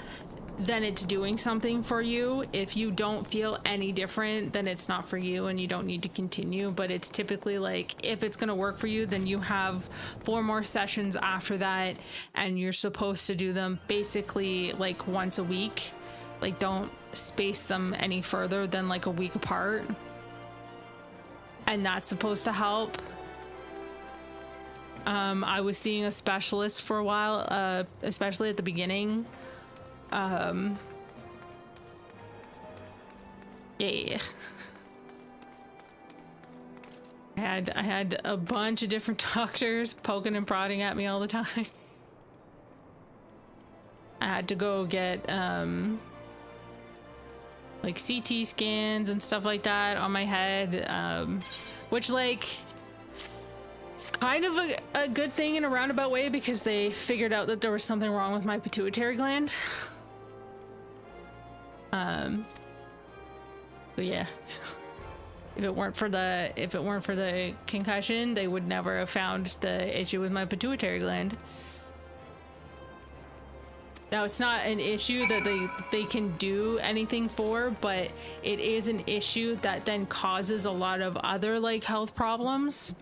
then it's doing something for you. If you don't feel any different, then it's not for you and you don't need to continue. But it's typically like, if it's gonna work for you, then you have 4 more sessions after that, and you're supposed to do them basically like once a week. Like, don't space them any further than like a week apart. And that's supposed to help. I was seeing a specialist for a while, especially at the beginning. Yeah. I had a bunch of different doctors poking and prodding at me all the time. I had to go get like CT scans and stuff like that on my head, which, like, kind of a good thing in a roundabout way, because they figured out that there was something wrong with my pituitary gland. But yeah, if it weren't for the concussion, they would never have found the issue with my pituitary gland. Now, it's not an issue that they can do anything for, but it is an issue that then causes a lot of other, like, health problems.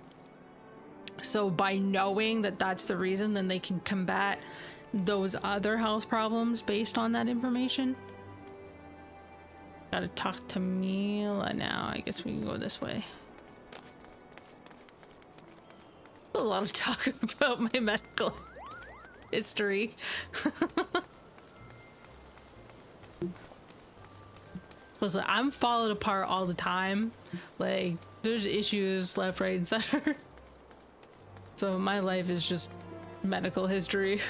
So by knowing that that's the reason, then they can combat those other health problems based on that information. Gotta talk to Mila now. I guess we can go this way. A lot of talk about my medical history. Listen, I'm falling apart all the time. Like, there's issues left, right, and center. So my life is just medical history.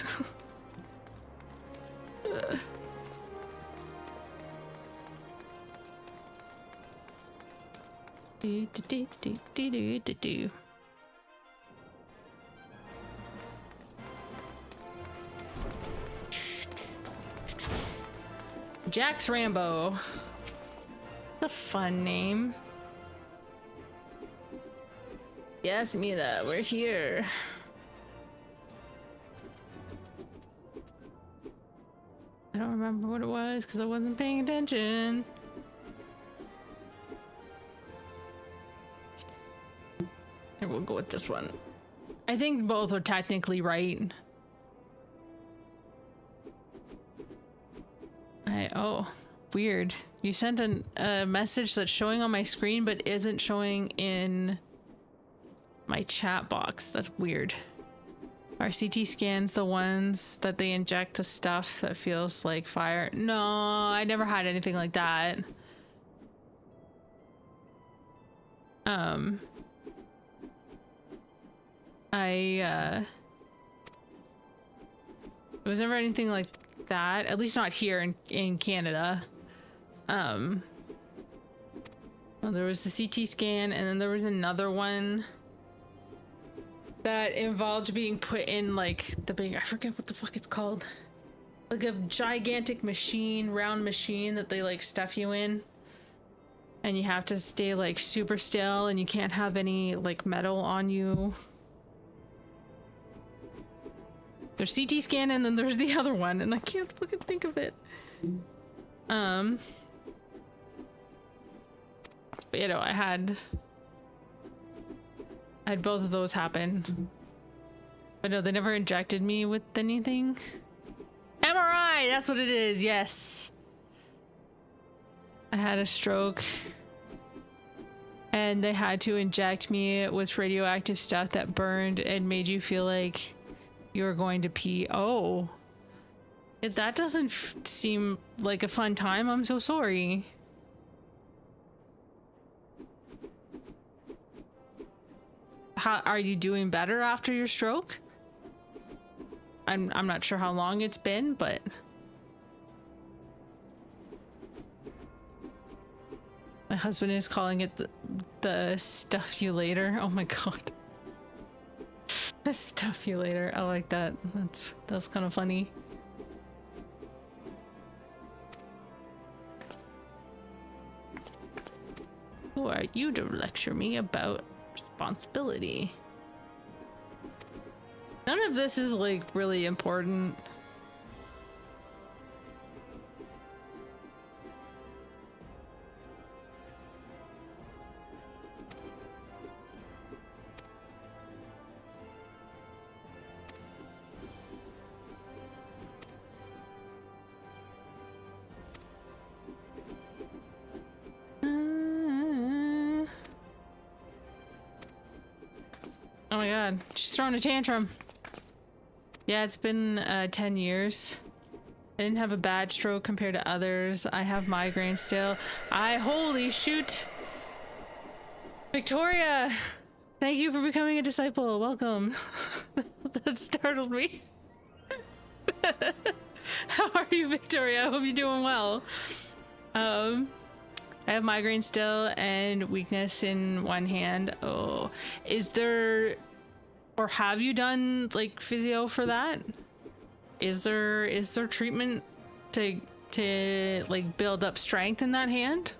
Jax Rambo. The fun name. Yes, Mila, we're here. I don't remember what it was because I wasn't paying attention. I will go with this one. I think both are technically right. Oh, weird. You sent a message that's showing on my screen but isn't showing in my chat box. That's weird. Are CT scans the ones that they inject to stuff that feels like fire? No, I never had anything like that. It was never anything like that, at least not here in Canada. Well, there was the CT scan, and then there was another one that involved being put in like the big, I forget what the fuck it's called, like a gigantic machine, round machine that they like stuff you in, and you have to stay like super still and you can't have any like metal on you. There's CT scan and then there's the other one and I can't fucking think of it. But you know, I had both of those happen. But no, they never injected me with anything. MRI, that's what it is, yes. I had a stroke and they had to inject me with radioactive stuff that burned and made you feel like you were going to pee. Oh, that doesn't seem like a fun time. I'm so sorry. How are you doing better after your stroke? I'm not sure how long it's been, but my husband is calling it the stuff you later. Oh my god. The stuff you later. I like that. That's kind of funny. Who are you to lecture me about responsibility? None of this is like really important. Oh my god, she's throwing a tantrum. Yeah, it's been 10 years. I didn't have a bad stroke compared to others. I have migraine still. Holy shoot! Victoria! Thank you for becoming a disciple. Welcome. That startled me. How are you, Victoria? I hope you're doing well. I have migraine still and weakness in one hand. Oh, is there, or have you done like physio for that? Is there treatment to like build up strength in that hand?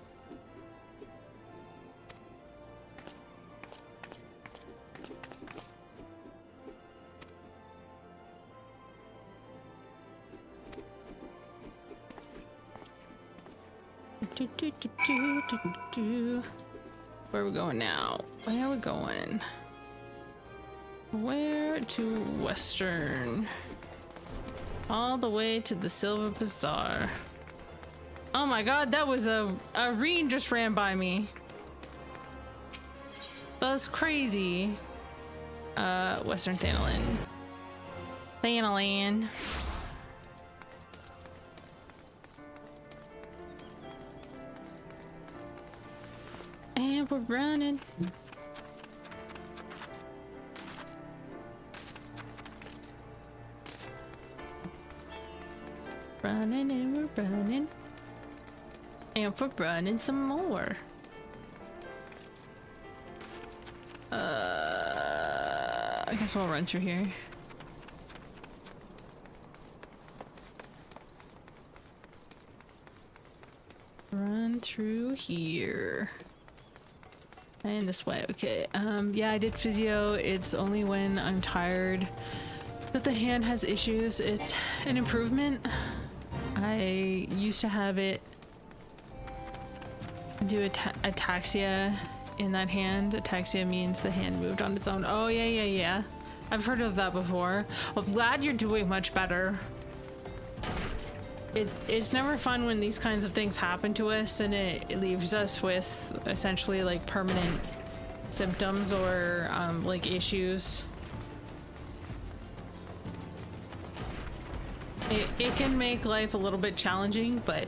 Where are we going now? Where are we going? Where to Western? All the way to the Silver Bazaar. Oh my god, that was a Reen just ran by me. That's crazy. Western Thanalan. Thanalan. And we're running. Running and we're running. And we're running some more. I guess we'll run through here. Run through here. And this way, okay. Yeah, I did physio. It's only when I'm tired that the hand has issues. It's an improvement. I used to have it do ataxia in that hand. Ataxia means the hand moved on its own. Oh, yeah. I've heard of that before. Well, I'm glad you're doing much better. It's never fun when these kinds of things happen to us and it leaves us with essentially like permanent symptoms or like issues. It can make life a little bit challenging, but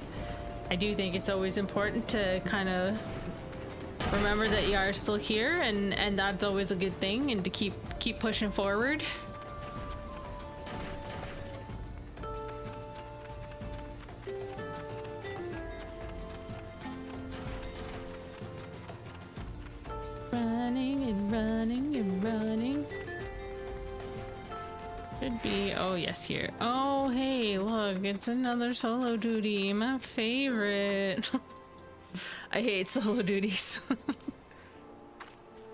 I do think it's always important to kind of remember that you are still here, and that's always a good thing, and to keep pushing forward. Running and running and running. Should be, oh yes, here. Oh hey, look, it's another solo duty, my favorite. I hate solo duties.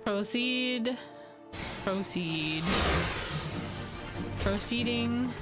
Proceed. Proceed. Proceeding.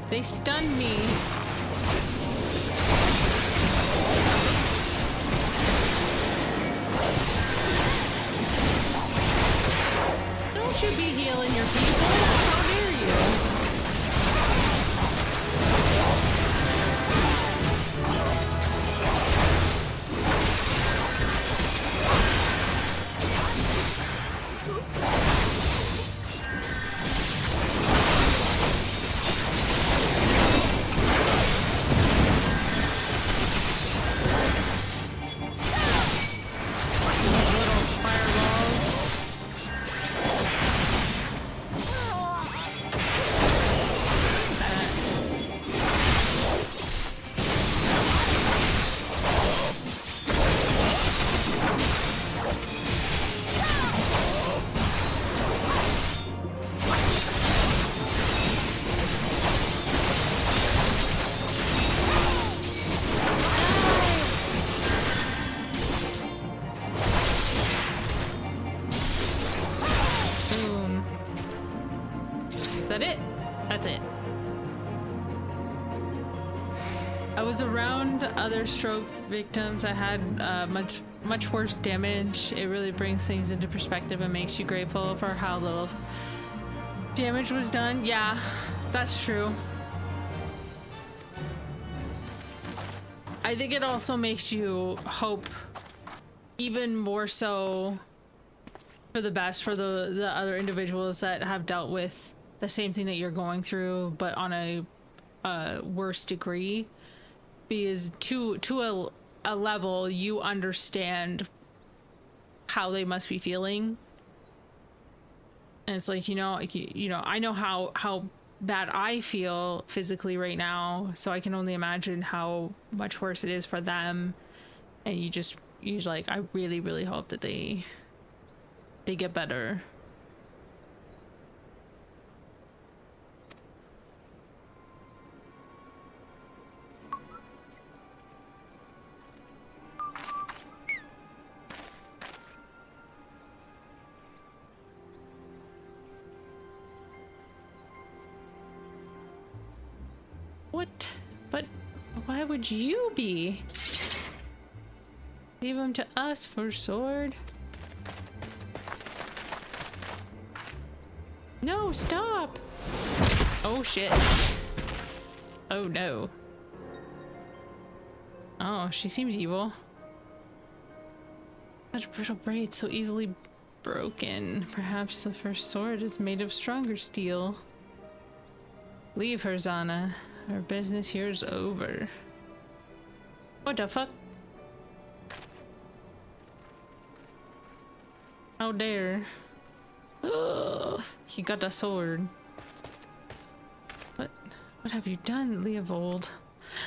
They stunned me. Don't you be healing your people. How dare you? Other stroke victims that had much worse damage. It really brings things into perspective and makes you grateful for how little damage was done. Yeah, that's true. I think it also makes you hope even more so for the best for the other individuals that have dealt with the same thing that you're going through, but on a worse degree. Because to a level you understand how they must be feeling, and it's like, you know, I know how bad I feel physically right now, so I can only imagine how much worse it is for them. And you like, I really hope that they get better. What? But why would you be? Leave him to us for sword. No, stop! Oh shit. Oh no. Oh, she seems evil. Such brittle braids, so easily broken. Perhaps the first sword is made of stronger steel. Leave her, Zana. Our business here is over. What the fuck? How dare. Ugh, he got a sword. What have you done, Leovold?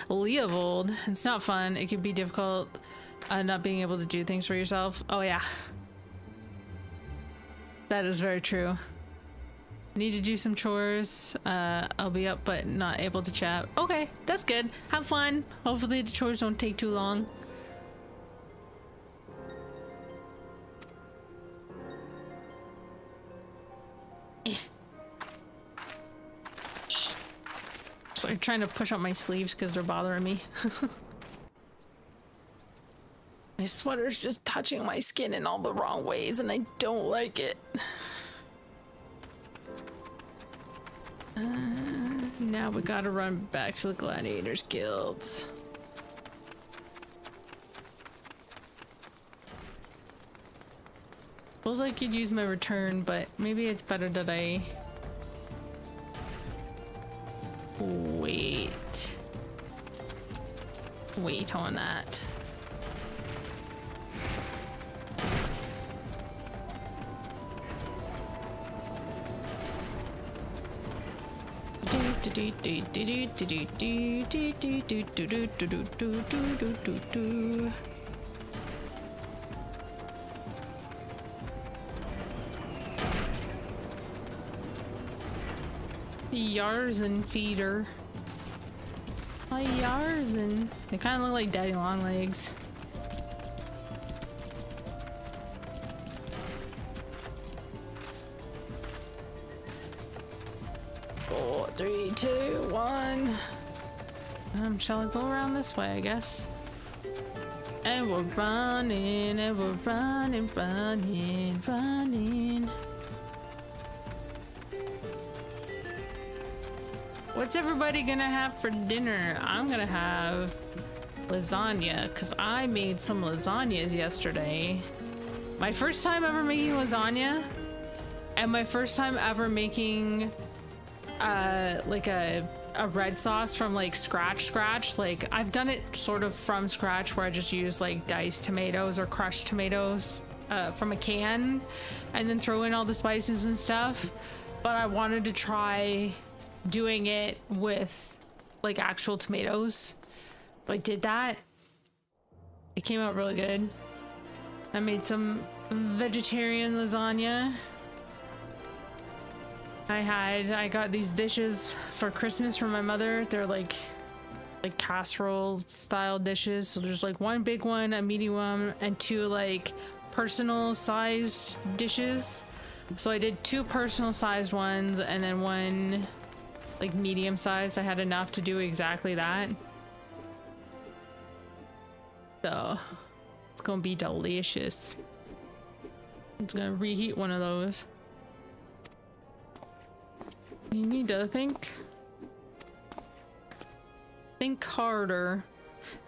Leovold? It's not fun. It can be difficult not being able to do things for yourself. Oh yeah. That is very true. Need to do some chores. I'll be up but not able to chat. Okay, that's good. Have fun. Hopefully the chores don't take too long. So I'm trying to push up my sleeves because they're bothering me. My sweater's just touching my skin in all the wrong ways and I don't like it. Now we gotta run back to the Gladiators Guilds. Feels like you'd use my return, but maybe it's better that I wait on that. Yarzen feeder. My Yarzen. They kind of look like daddy long legs. Four, three, two, one. Shall I go around this way, I guess? And we're running, and we're running, running, running. What's everybody gonna have for dinner? I'm gonna have lasagna because I made some lasagnas yesterday. My first time ever making lasagna, and my first time ever making like a red sauce from like scratch. Like I've done it sort of from scratch where I just use like diced tomatoes or crushed tomatoes from a can and then throw in all the spices and stuff. But I wanted to try doing it with like actual tomatoes. So I did that. It came out really good. I made some vegetarian lasagna. I got these dishes for Christmas from my mother. They're like casserole style dishes. So there's like one big one, a medium one, and two like personal sized dishes. So I did two personal sized ones and then one like medium sized. I had enough to do exactly that. So it's gonna be delicious. It's gonna reheat one of those. You need to think harder.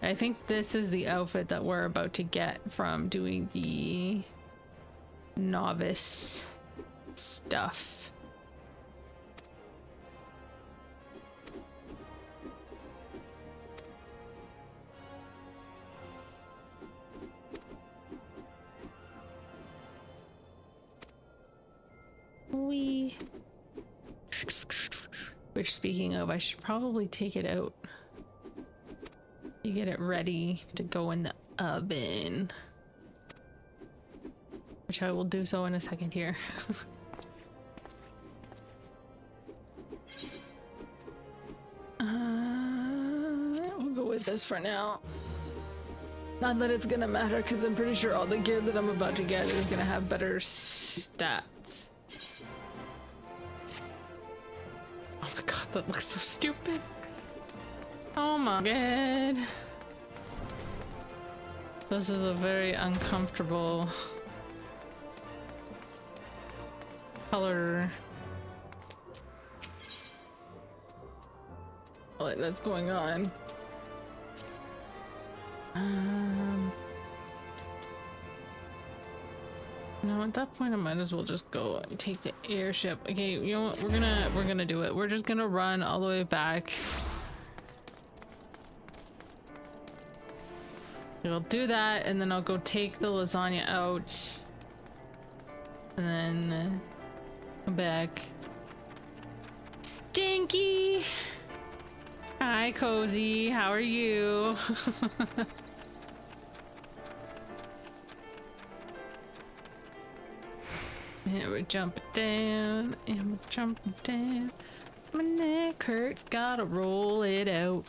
I think this is the outfit that we're about to get from doing the novice stuff. Which, speaking of, I should probably take it out. You get it ready to go in the oven. Which I will do so in a second here. We'll go with this for now. Not that it's gonna matter, because I'm pretty sure all the gear that I'm about to get is gonna have better stats. Oh my god, that looks so stupid. Oh my god. This is a very uncomfortable color that's going on. No, at that point I might as well just go and take the airship. Okay, you know what? We're gonna do it. We're just gonna run all the way back. I'll do that, and then I'll go take the lasagna out, and then come back. Stinky! Hi, Cozy. How are you? And we're jumping down, and we're jumping down. My neck hurts, gotta roll it out.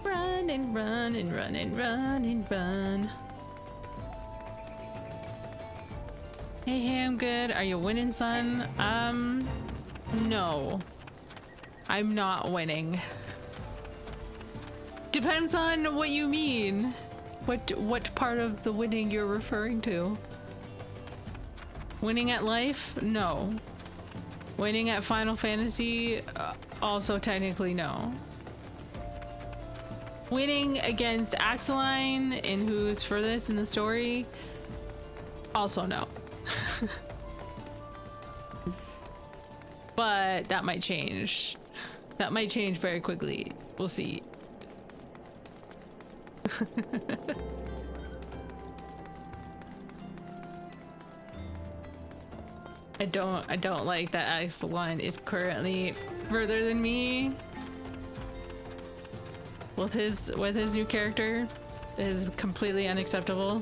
Run and run and run and run and run. Hey, I'm good. Are you winning, son? No. I'm not winning. Depends on what you mean. What part of the winning you're referring to? Winning at life? No. Winning at Final Fantasy? Also technically no. Winning against Axeline and who's furthest in the story? Also no. But that might change. That might change very quickly. We'll see. I don't like that Axeline is currently further than me. With his new character, it is completely unacceptable.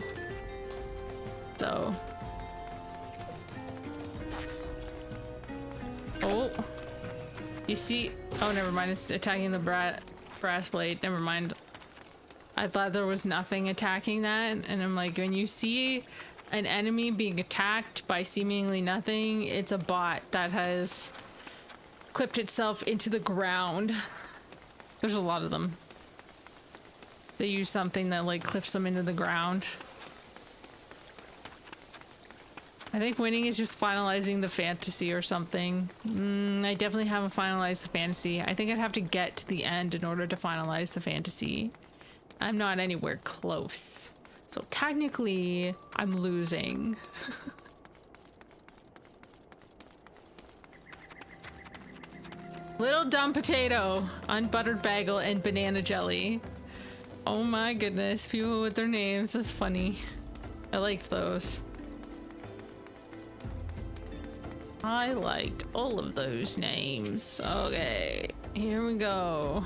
So. Oh, you see? Oh, never mind. It's attacking the brass blade. Never mind. I thought there was nothing attacking that, and I'm like, when you see an enemy being attacked by seemingly nothing, it's a bot that has clipped itself into the ground. There's a lot of them. They use something that like clips them into the ground. I think winning is just finalizing the fantasy or something. I definitely haven't finalized the fantasy. I think I'd have to get to the end in order to finalize the fantasy. I'm not anywhere close. So technically, I'm losing. Little dumb potato, unbuttered bagel, and banana jelly. Oh my goodness, people with their names is funny. I liked those. I liked all of those names. Okay, here we go.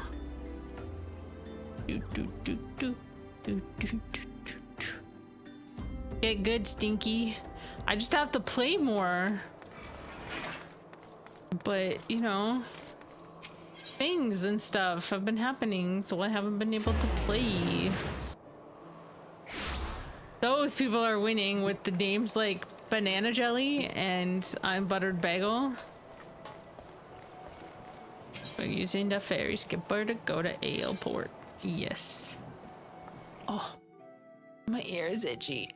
Get good, Stinky. I just have to play more. But, you know, things and stuff have been happening, so I haven't been able to play. Those people are winning with the names like Banana Jelly and Unbuttered Bagel. We're using the ferry skipper to go to airport. Yes. Oh, my ear is itchy.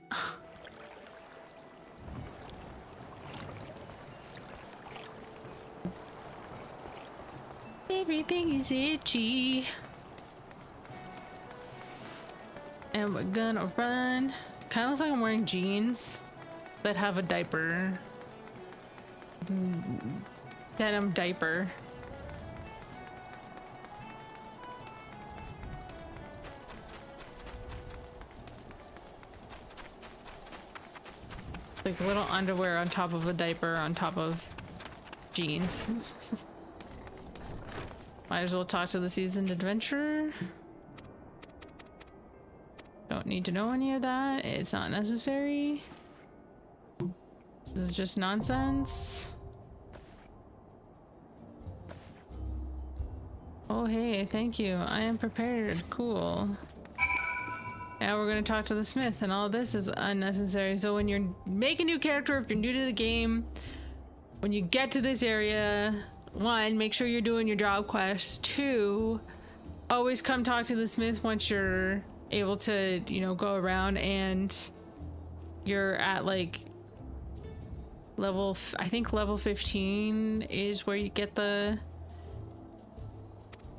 Everything is itchy. And we're gonna run. Kind of looks like I'm wearing jeans that have a diaper. Denim diaper. Like little underwear on top of a diaper on top of jeans. Might as well talk to the seasoned adventurer. Don't need to know any of that. It's not necessary. This is just nonsense. Oh hey, thank you. I am prepared. Cool. Now we're gonna talk to the smith, and all this is unnecessary. So when you're making a new character, if you're new to the game, when you get to this area, 1, make sure you're doing your job quests. 2, always come talk to the smith once you're able to, you know, go around and you're at like level, I think level 15 is where you get the,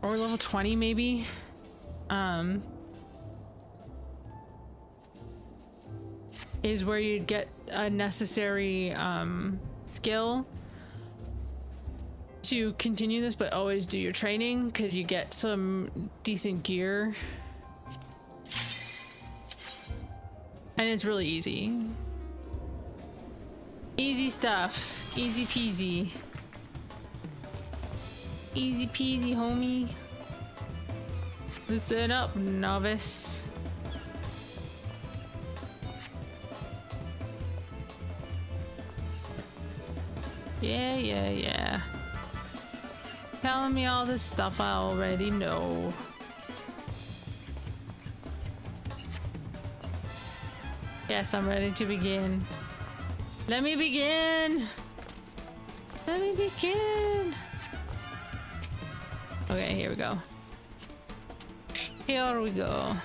or level 20 maybe. Is where you'd get a necessary skill to continue this, but always do your training because you get some decent gear. And it's really easy. Easy stuff. Easy peasy. Easy peasy, homie. Listen up, novice. Yeah. Telling me all this stuff I already know. Yes, I'm ready to begin. Let me begin! Let me begin! Okay, here we go. Here we go.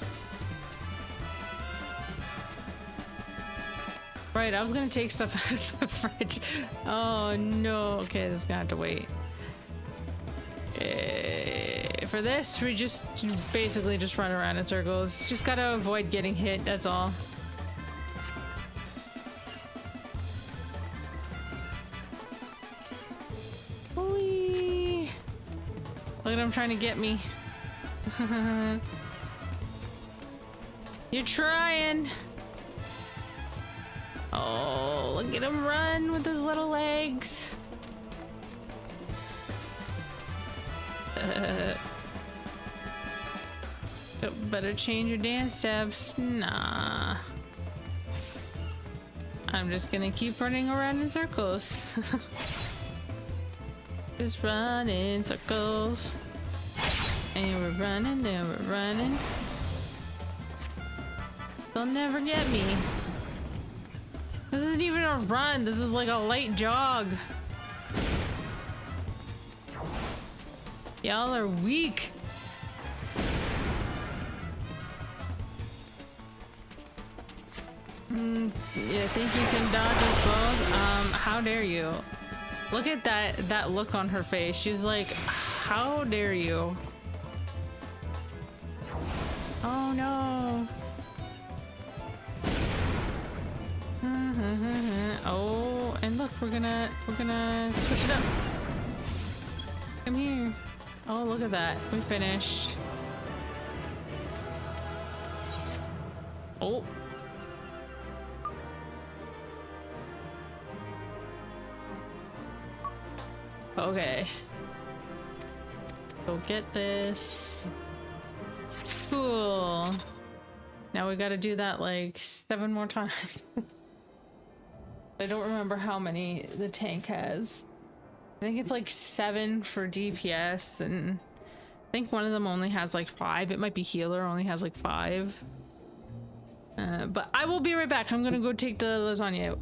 Right, I was gonna take stuff out of the fridge. Oh no. Okay, this is gonna have to wait. For this, we just basically just run around in circles. Just gotta avoid getting hit, that's all. Whee! Look at him trying to get me. You're trying. Oh, look at him run with his little legs. Better change your dance steps. Nah. I'm just gonna keep running around in circles. Just run in circles. And we're running, and we're running. They'll never get me. This isn't even a run, this is like a light jog. Y'all are weak. Yeah, think you can dodge us both? How dare you? Look at that look on her face. She's like, how dare you? Oh no. Oh, and look, we're gonna switch it up. Come here. Oh, look at that. We finished. Oh. Okay. Go get this. Cool. Now we gotta do that like 7 more times. I don't remember how many the tank has. I think it's like 7 for DPS, and I think one of them only has like 5. It might be healer, only has like 5. But I will be right back. I'm gonna go take the lasagna out.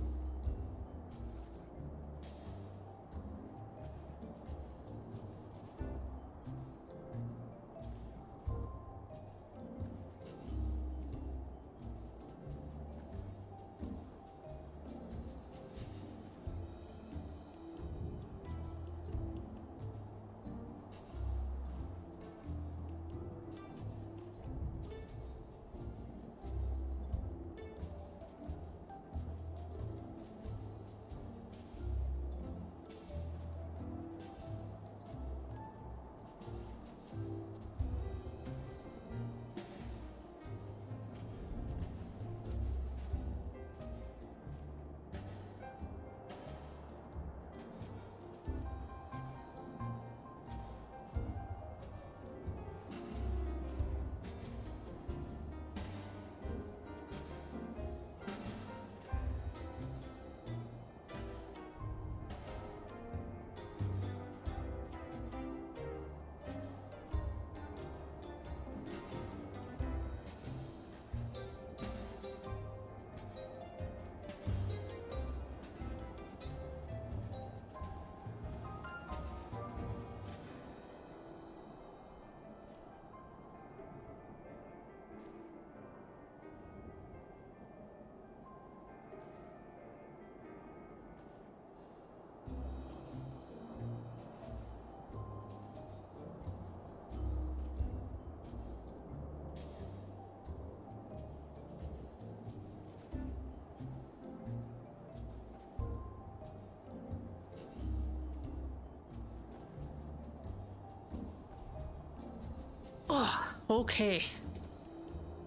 Oh, okay.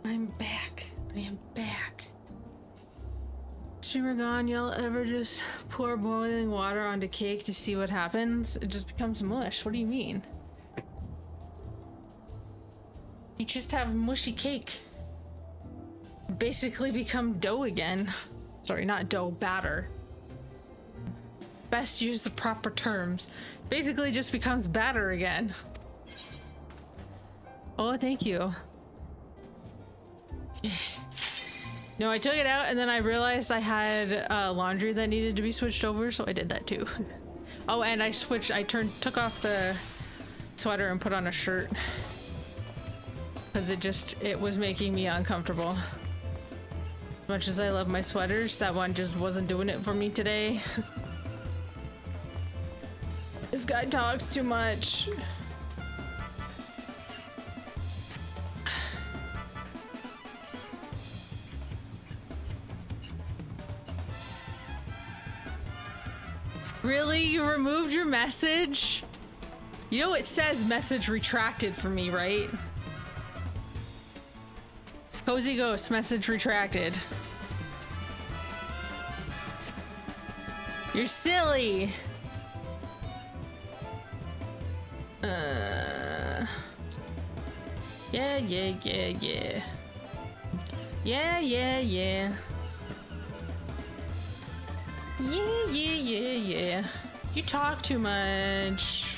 I'm back. I am back. streamer gone, y'all ever just pour boiling water onto cake to see what happens? It just becomes mush. What do you mean? You just have mushy cake. Basically become dough again. Sorry, not dough, batter. Best use the proper terms. Basically just becomes batter again. Oh, thank you. No, I took it out and then I realized I had laundry that needed to be switched over, so I did that too. Oh, and I took off the sweater and put on a shirt. Because it was making me uncomfortable. As much as I love my sweaters, that one just wasn't doing it for me today. This guy talks too much. Really? You removed your message? You know it says message retracted for me, right? Cozy Ghost, message retracted. You're silly. Yeah. Yeah. You talk too much.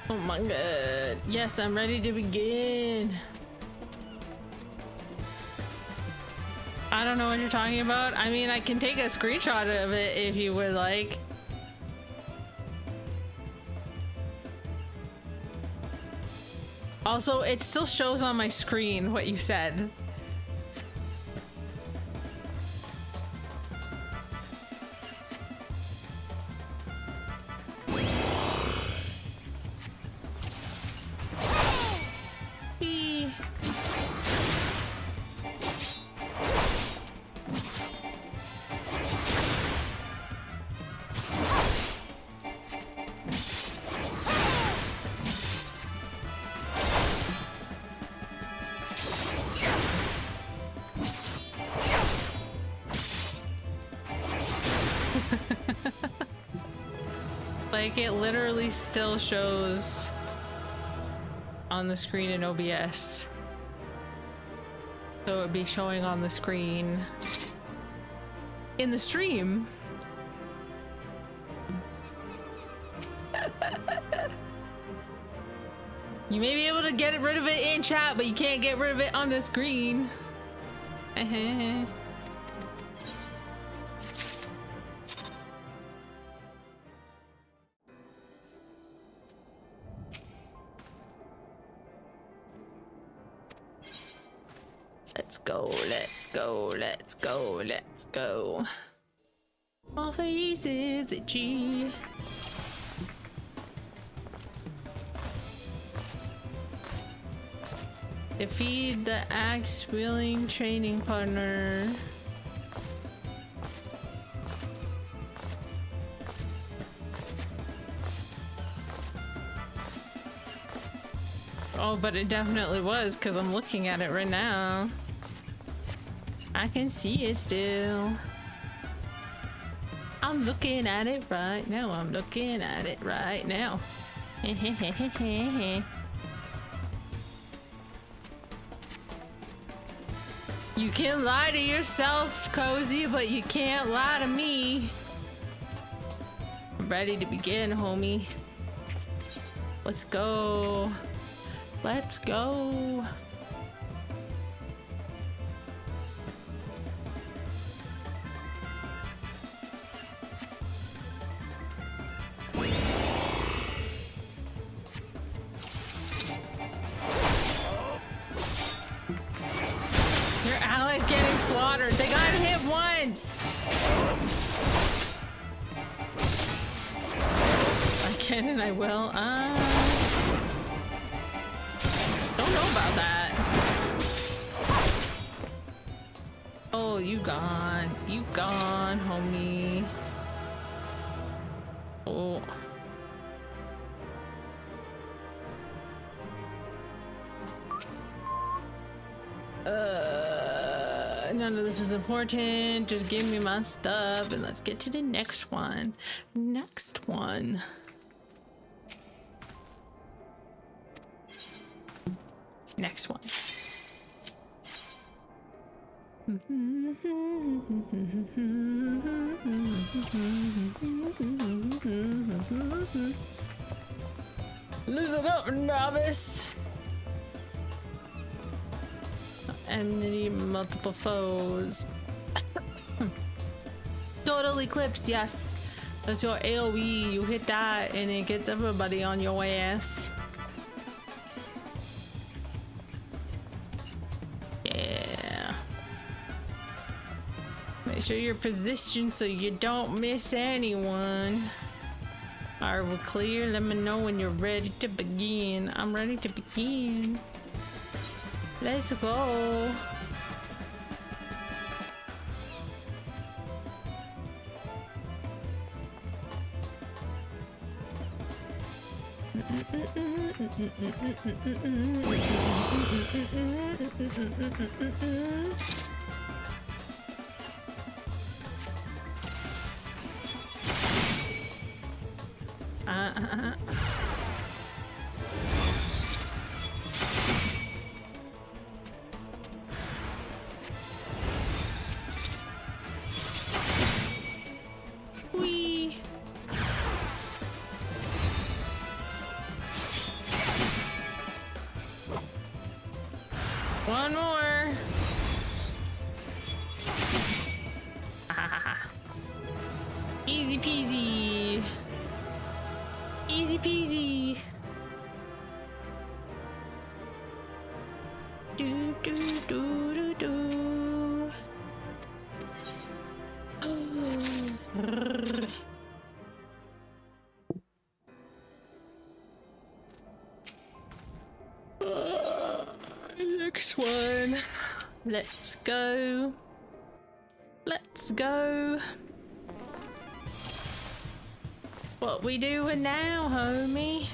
Oh my god. Yes, I'm ready to begin. I don't know what you're talking about. I mean, I can take a screenshot of it if you would like. Also, it still shows on my screen what you said. Like, it literally still shows on the screen in OBS. So it would be showing on the screen in the stream. You may be able to get rid of it in chat, but you can't get rid of it on the screen. Let's go. All faces at G. Defeat the axe-wielding training partner. Oh, but it definitely was, because I'm looking at it right now. I can see it still. I'm looking at it right now. I'm looking at it right now. You can lie to yourself, Cozy, but you can't lie to me. I'm ready to begin, homie. Let's go. Let's go. Slaughtered. They got hit once. I can and I will. Don't know about that. Oh, you gone. You gone, homie. Oh. None of this is important. Just give me my stuff and let's get to the next one. Next one. Next one. Listen up, novice. Enmity, multiple foes. Total eclipse, yes. That's your AoE. You hit that and it gets everybody on your ass. Yeah. Make sure you're positioned so you don't miss anyone. Alright, we're clear. Let me know when you're ready to begin. I'm ready to begin. Let's go. Whee! One more. Easy peasy. Easy peasy. Do do do do do. Next one. Let's go. Let's go. What we doing now, homie?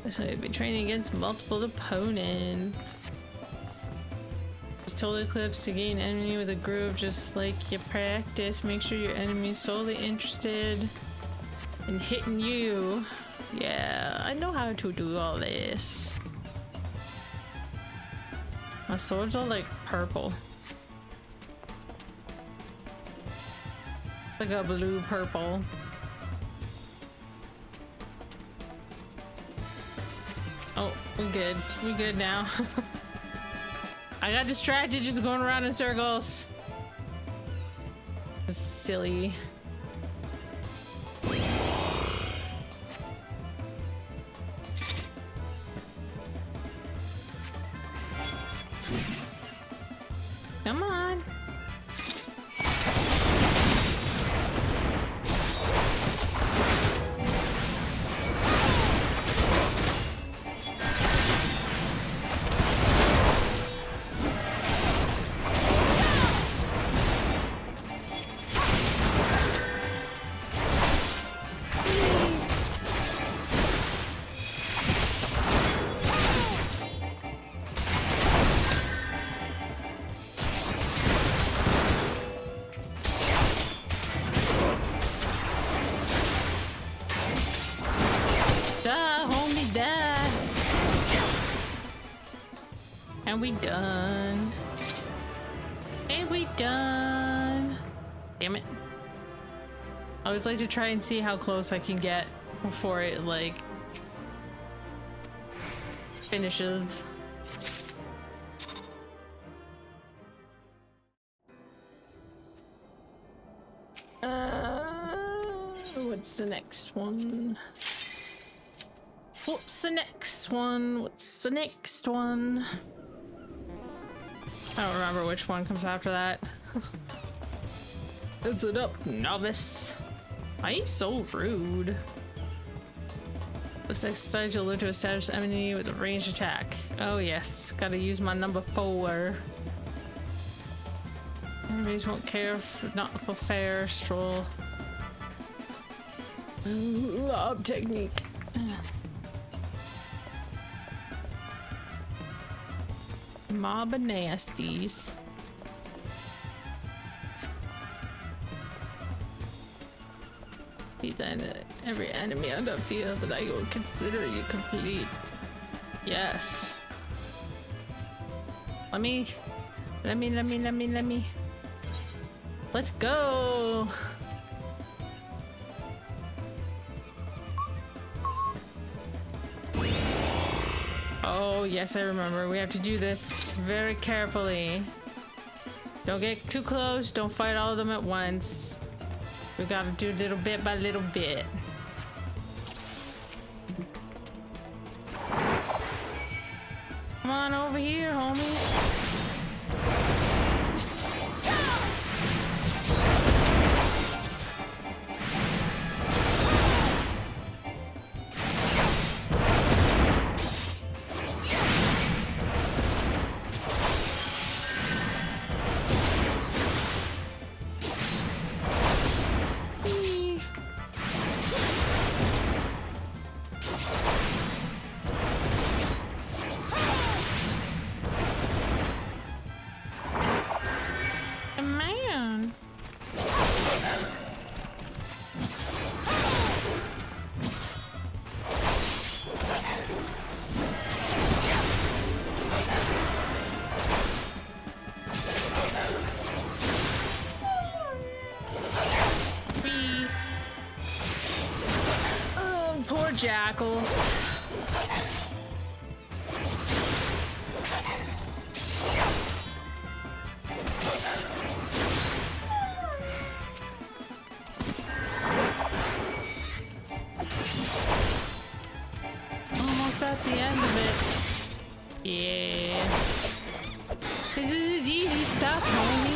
So you've been training against multiple opponents. Use Total Eclipse to gain enemy with a groove just like you practice. Make sure your enemy's solely interested in hitting you. Yeah, I know how to do all this. My sword's all like purple. Like a blue purple. Oh, we good. We good now. I got distracted just going around in circles. It's silly. Come on. And we done. And we done. Damn it. I always like to try and see how close I can get before it like finishes. What's the next one? What's the next one? What's the next one? I don't remember which one comes after that. Is it up, novice? Why are you so rude? This exercise you'll learn to establish enemy with a ranged attack. Oh yes, gotta use my number 4. Enemies won't care if not for fair stroll. Lob technique. Mob of nasties. Every enemy on the field that I will consider you complete. Yes. Let me. Let's go. Oh, yes, I remember. We have to do this very carefully. Don't get too close. Don't fight all of them at once. We gotta do little bit by little bit. Come on over here, homies. Jackals. Almost at the end of it. Yeah. This is easy stuff, homie.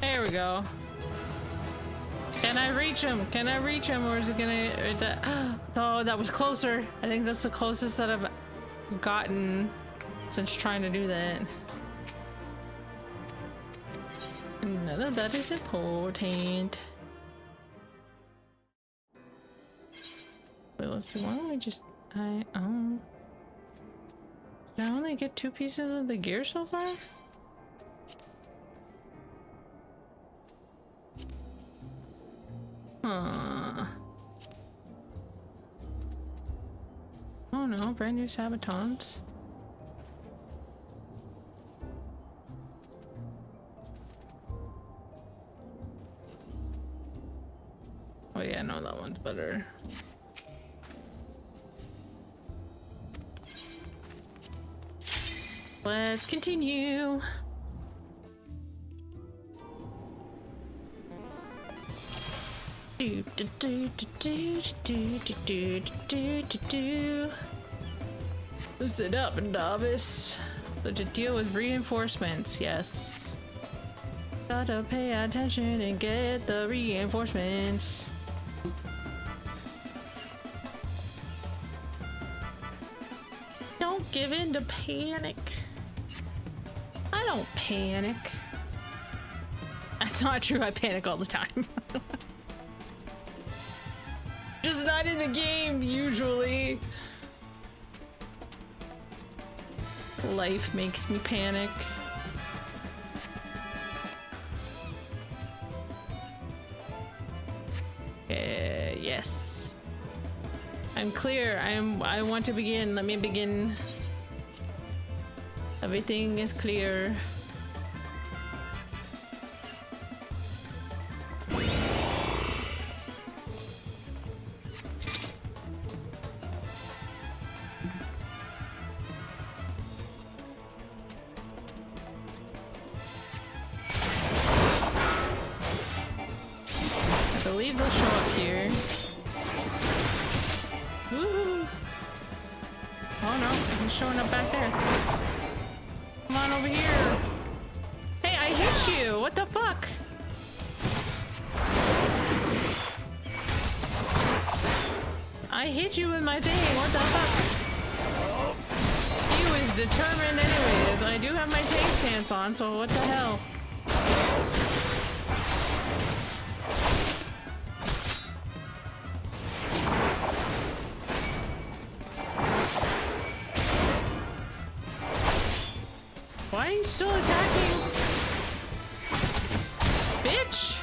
There we go. Can I reach him? Can I reach him, or is it gonna? Oh, that was closer. I think that's the closest that I've gotten since trying to do that. None of that is important. Wait, let's see. Why don't we just? Did I only get 2 pieces of the gear so far? Huh. Oh no, brand new sabatons. Oh yeah, no, that one's better. Let's continue. Listen up, novice. So to deal with reinforcements, yes. Gotta pay attention and get the reinforcements. Don't give in to panic. I don't panic. That's not true, I panic all the time. Just not in the game, usually. Life makes me panic. Yes. I'm clear. I want to begin. Let me begin. Everything is clear. I believe they'll show up here. Woohoo! Oh no, he's showing up back there. Come on over here. Hey, I hit you! What the fuck? I hit you with my thing. What the fuck? He was determined anyways. I do have my tank stance on, so what the hell? Why are you still attacking? Bitch!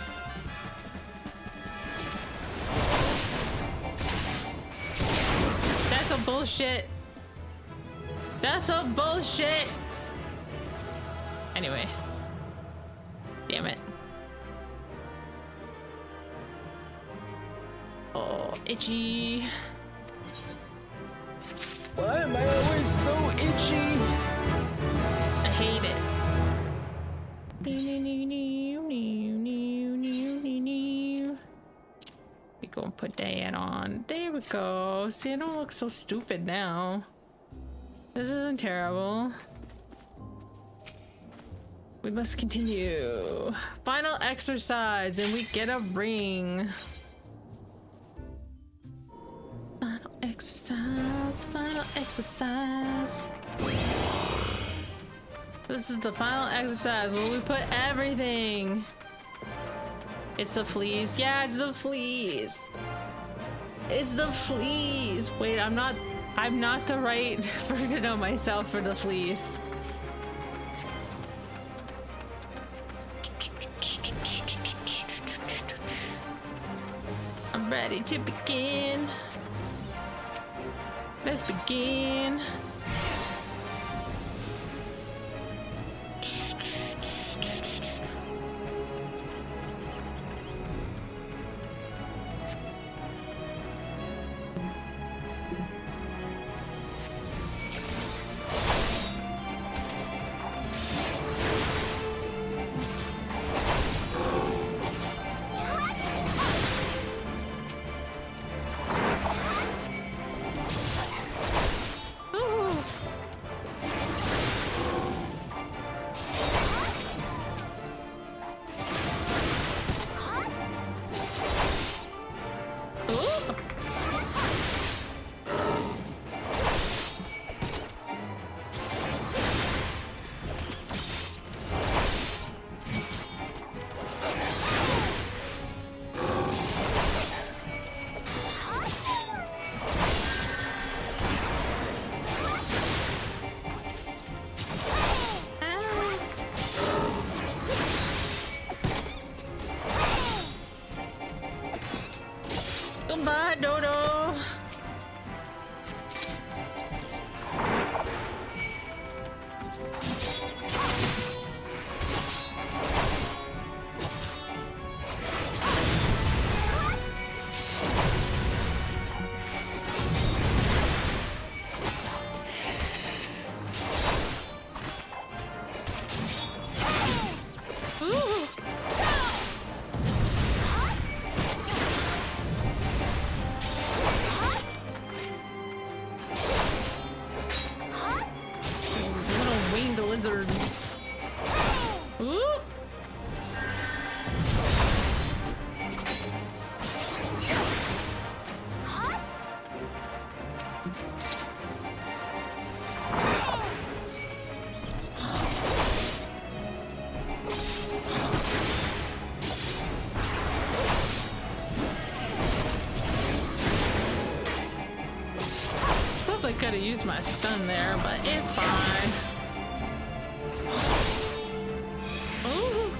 That's a bullshit. That's a bullshit. Anyway. Damn it. Oh, itchy. Why am I always so itchy? I hate it. We gonna put that on. There we go. See, I don't look so stupid now. This isn't terrible. We must continue. Final exercise, and we get a ring. Final exercise. Final exercise. This is the final exercise where we put everything. It's the fleas. Yeah, it's the fleas. It's the fleas. Wait, I'm not the right person to know myself for the fleas. I'm ready to begin. Let's begin. Goodbye, Dodo. I could have used my stun there, but it's fine. Ooh.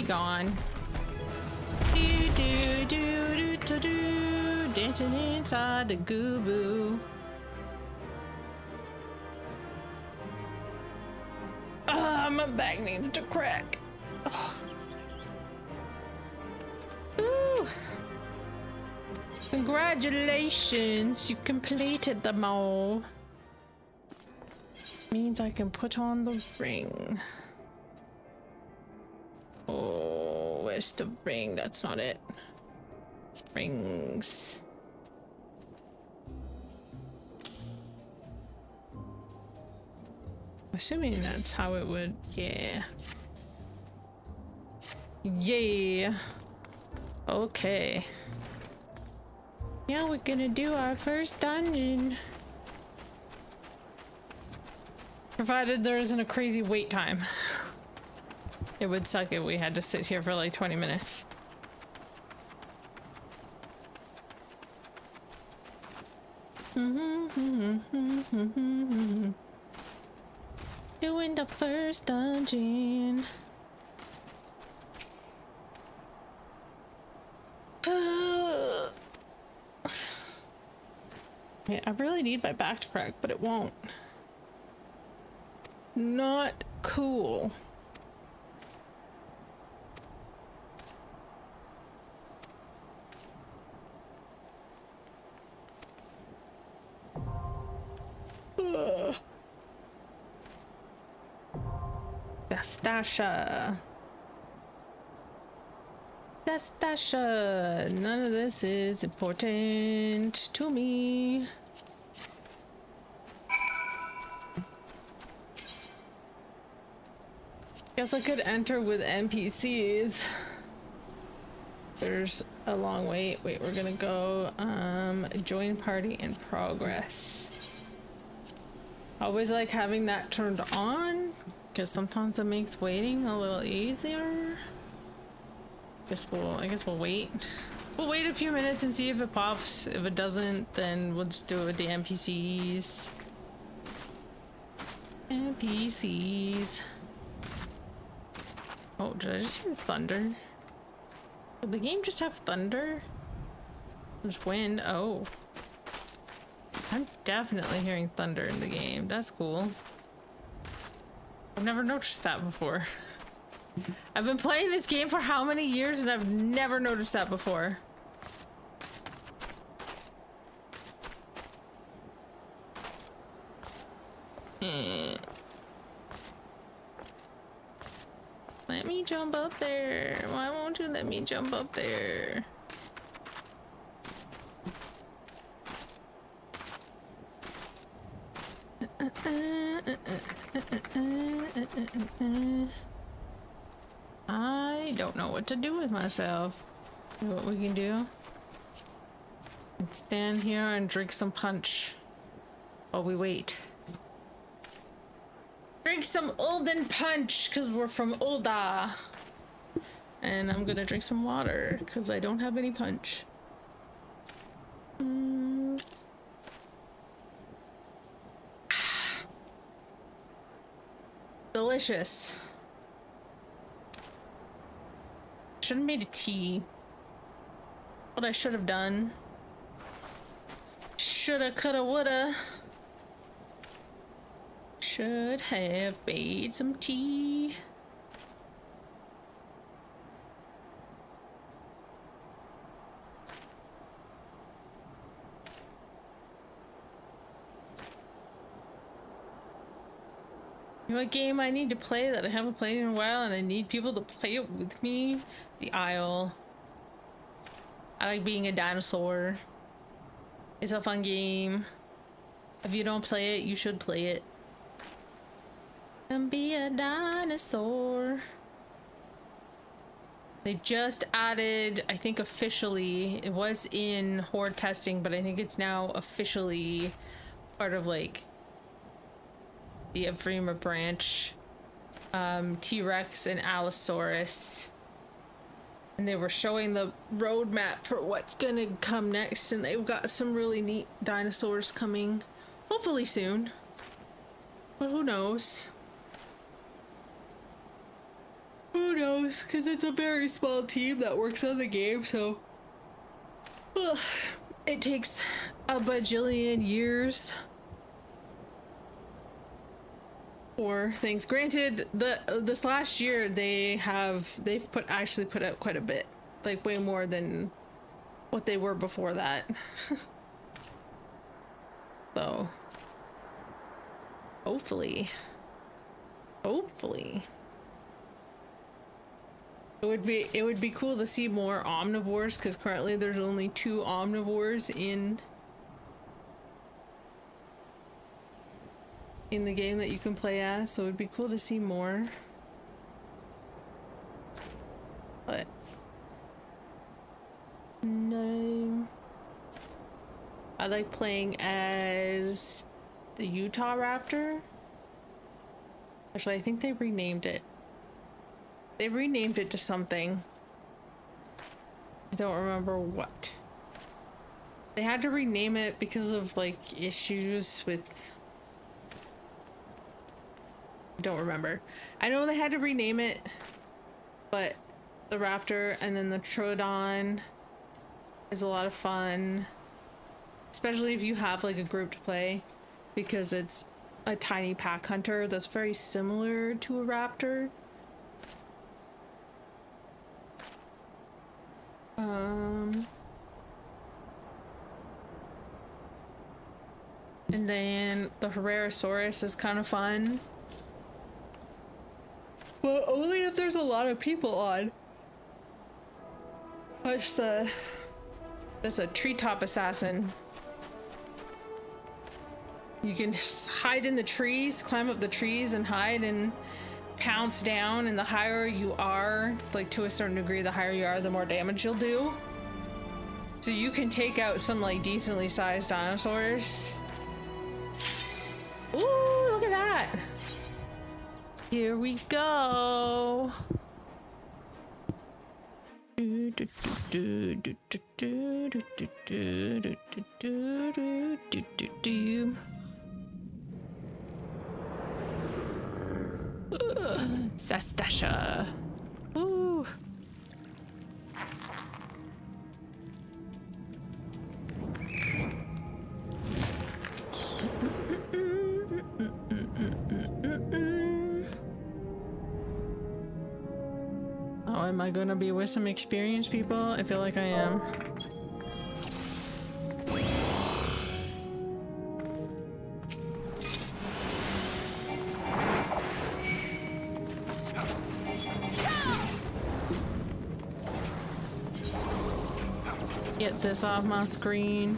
Gone. Dancing inside the goo-boo. My back needs to crack. Ooh. Congratulations, you completed them all. Means I can put on the ring. Oh, where's the ring? That's not it. Rings. Assuming that's how it would, yeah. Yeah. Okay. Now we're gonna do our first dungeon. Provided there isn't a crazy wait time. It would suck if we had to sit here for like 20 minutes. Doing the first dungeon. Yeah, I really need my back to crack, but it won't. Not cool. Nastasha. Nastasha. None of this is important to me. Guess I could enter with NPCs. There's a long wait. Wait, we're gonna go join party in progress. Always like having that turned on because sometimes it makes waiting a little easier. I guess we'll wait. We'll wait a few minutes and see if it pops. If it doesn't, then we'll just do it with the NPCs. NPCs. Oh, did I just hear thunder? Did the game just have thunder? There's wind. Oh. I'm definitely hearing thunder in the game. That's cool. I've never noticed that before. I've been playing this game for how many years and I've never noticed that before. Let me jump up there. Why won't you let me jump up there? I don't know what to do with myself. You know what we can do? Stand here and drink some punch while we wait. Drink some Olden punch because we're from Olda. And I'm gonna drink some water because I don't have any punch. Delicious. Should have made a tea. What I should have done. Shoulda, coulda, woulda. Should have made some tea. You know what game I need to play that I haven't played in a while and I need people to play it with me? The Isle. I like being a dinosaur. It's a fun game. If you don't play it, you should play it. And be a dinosaur. They just added, I think officially, it was in horde testing, but I think it's now officially part of like the Evrima branch. T-Rex and Allosaurus. And they were showing the roadmap for what's gonna come next, and they've got some really neat dinosaurs coming. Hopefully soon. But who knows? Who knows? Because it's a very small team that works on the game, so it takes a bajillion years for things. Granted, this last year they've actually put out quite a bit, like way more than what they were before that. So hopefully it would be cool to see more omnivores, because currently there's only 2 omnivores in the game that you can play as, so it'd be cool to see more. But no, I like playing as the Utah Raptor. Actually, I think they renamed it. They renamed it to something. I don't remember what. They had to rename it because of like issues with... I don't remember. I know they had to rename it, but the Raptor and then the Troodon is a lot of fun. Especially if you have like a group to play, because it's a tiny pack hunter that's very similar to a raptor. And then the Herrerasaurus is kind of fun. But only if there's a lot of people on. That's a treetop assassin. You can hide in the trees, climb up the trees and hide and pounce down, and the higher you are, like to a certain degree, the higher you are, the more damage you'll do. So you can take out some like decently sized dinosaurs. Ooh, look at that! Here we go! Sastasha. Ooh. Oh, am I gonna be with some experienced people? I feel like I am. Get this off my screen.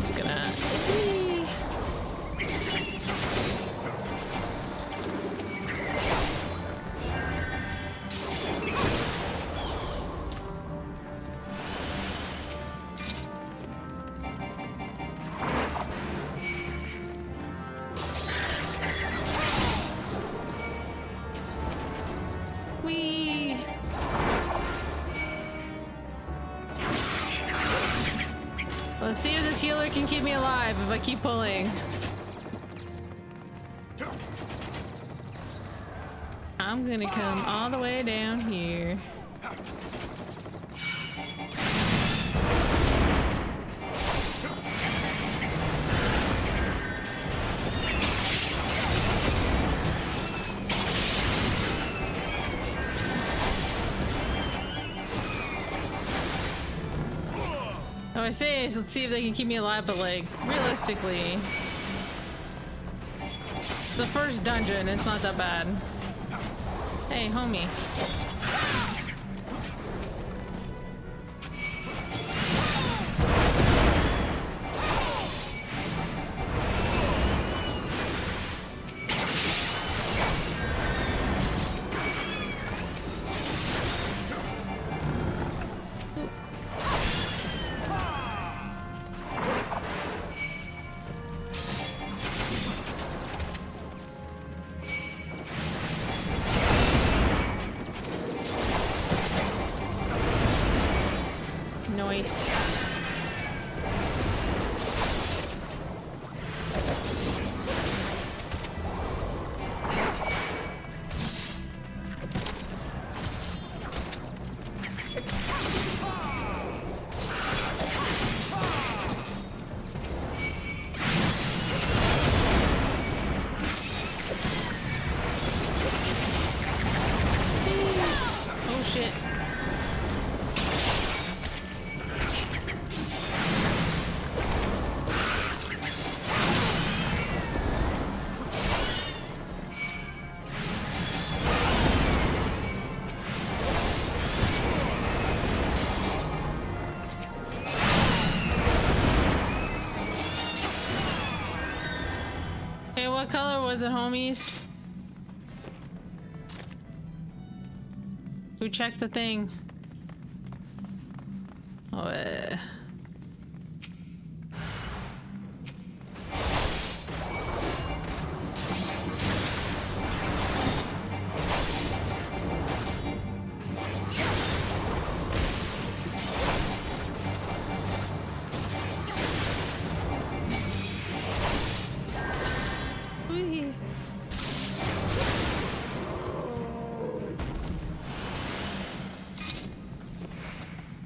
It's gonna... Let's see if this healer can keep me alive if I keep pulling. I'm gonna come all the way down here. I say, let's see if they can keep me alive, but like, realistically, it's the first dungeon, it's not that bad. Hey, homie. what color was it, homies? Who checked the thing? Oh, Whee.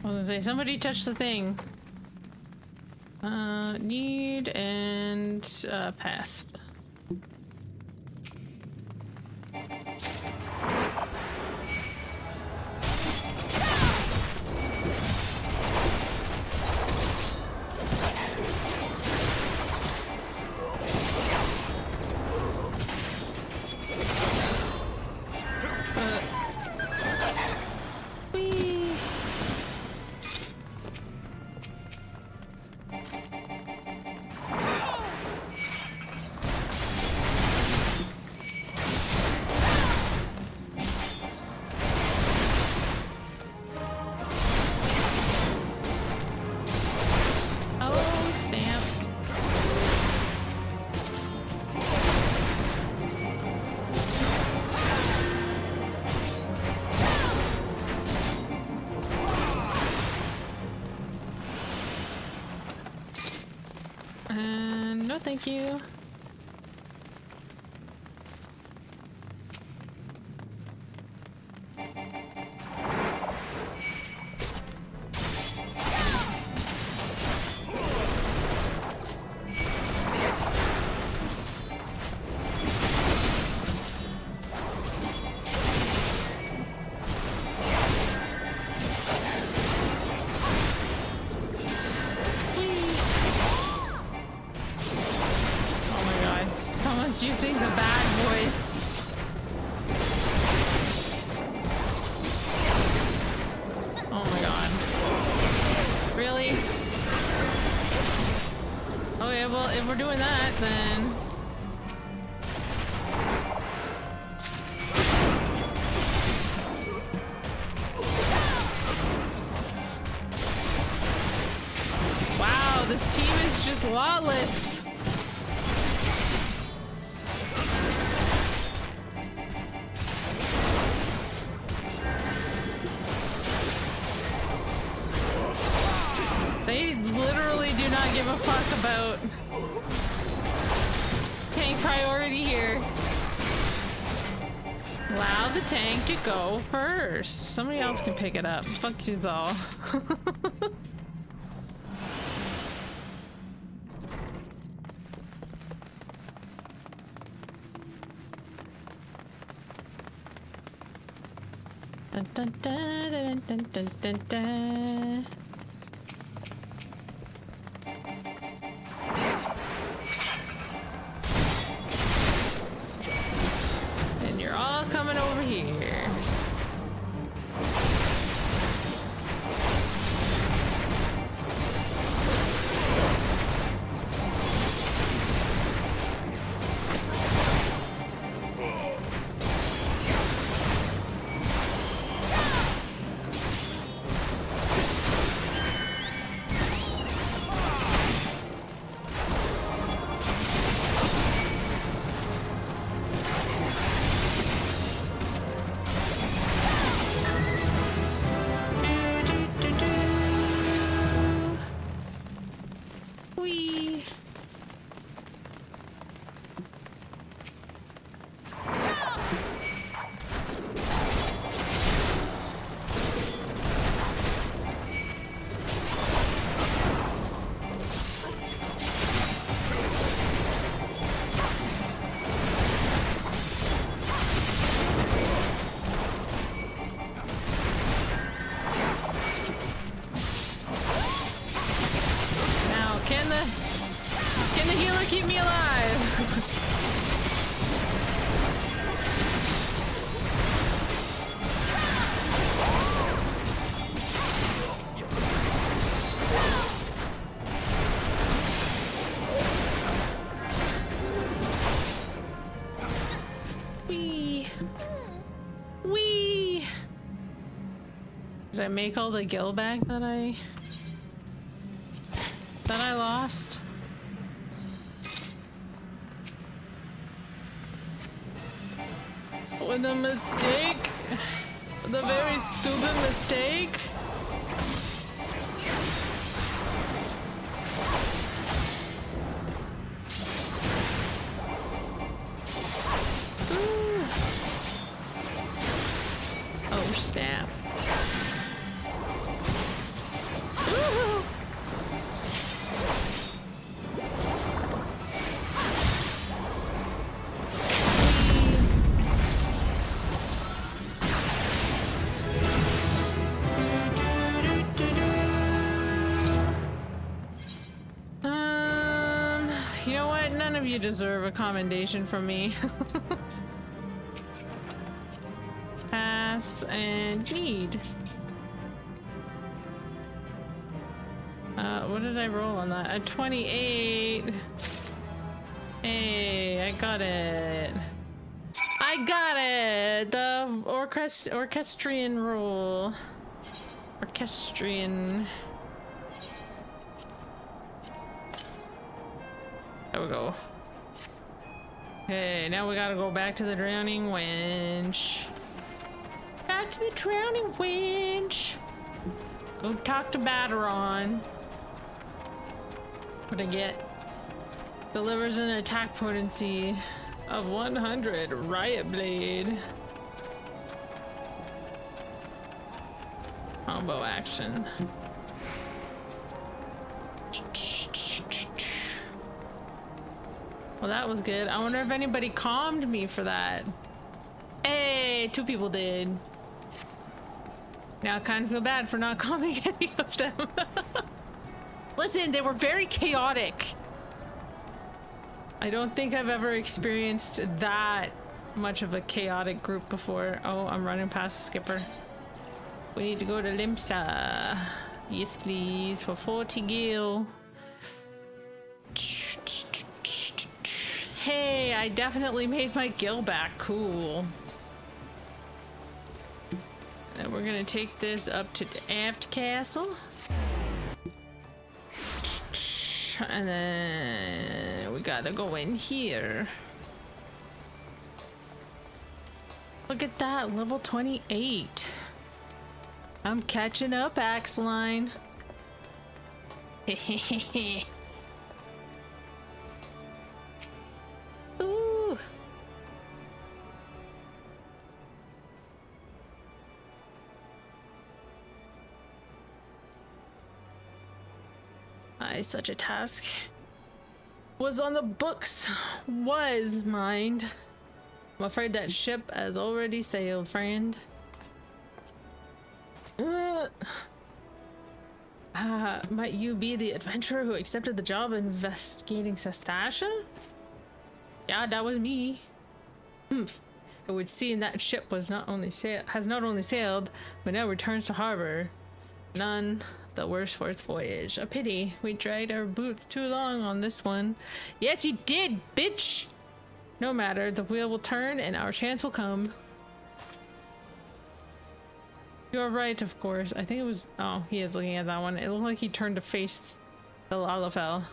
I was gonna say, somebody touched the thing. Need and pass. No, thank you. Using the bad voice. Oh my god. Really? Okay, well, if we're doing that, then... Wow, this team is just lawless. They literally do not give a fuck about tank priority here. Allow the tank to go first. Somebody else can pick it up. Fuck you all. Dun, dun, dun, dun, dun, dun, dun. And you're all coming over here. I make all the gil back that I lost? With a mistake? The very stupid mistake? Ooh. Oh, snap. Ooh. You know what? None of you deserve a commendation from me. Pass and need. What did I roll on that? A 28. Hey, I got it. I got it! The orchestrion roll. Orchestrion. There we go. Okay, now we gotta go back to the drowning winch. Back to the drowning winch. Go talk to Bateron. What'd I get? Delivers an attack potency of 100. Riot Blade. Combo action. Well, that was good. I wonder if anybody calmed me for that. Hey, 2 people did. Now I kind of feel bad for not calming any of them. Listen, they were very chaotic. I don't think I've ever experienced that much of a chaotic group before. Oh, I'm running past the skipper. We need to go to Limsa. Yes, please, for 40 gil. Hey, I definitely made my gil back. Cool. And we're gonna take this up to the aft castle. And then we gotta go in here. Look at that, level 28. I'm catching up, Axeline. Hehehe. Ooh. Such a task was on the books. Was mind. I'm afraid that ship has already sailed, friend. Might you be the adventurer who accepted the job investigating Sestasha? Yeah, that was me. It would seem that ship was has not only sailed, but now returns to harbor. None the worse for its voyage. A pity. We dragged our boots too long on this one. Yes, you did, bitch! No matter, the wheel will turn and our chance will come. You're right, of course. I think it was... Oh, he is looking at that one. It looked like he turned to face the Lalafell.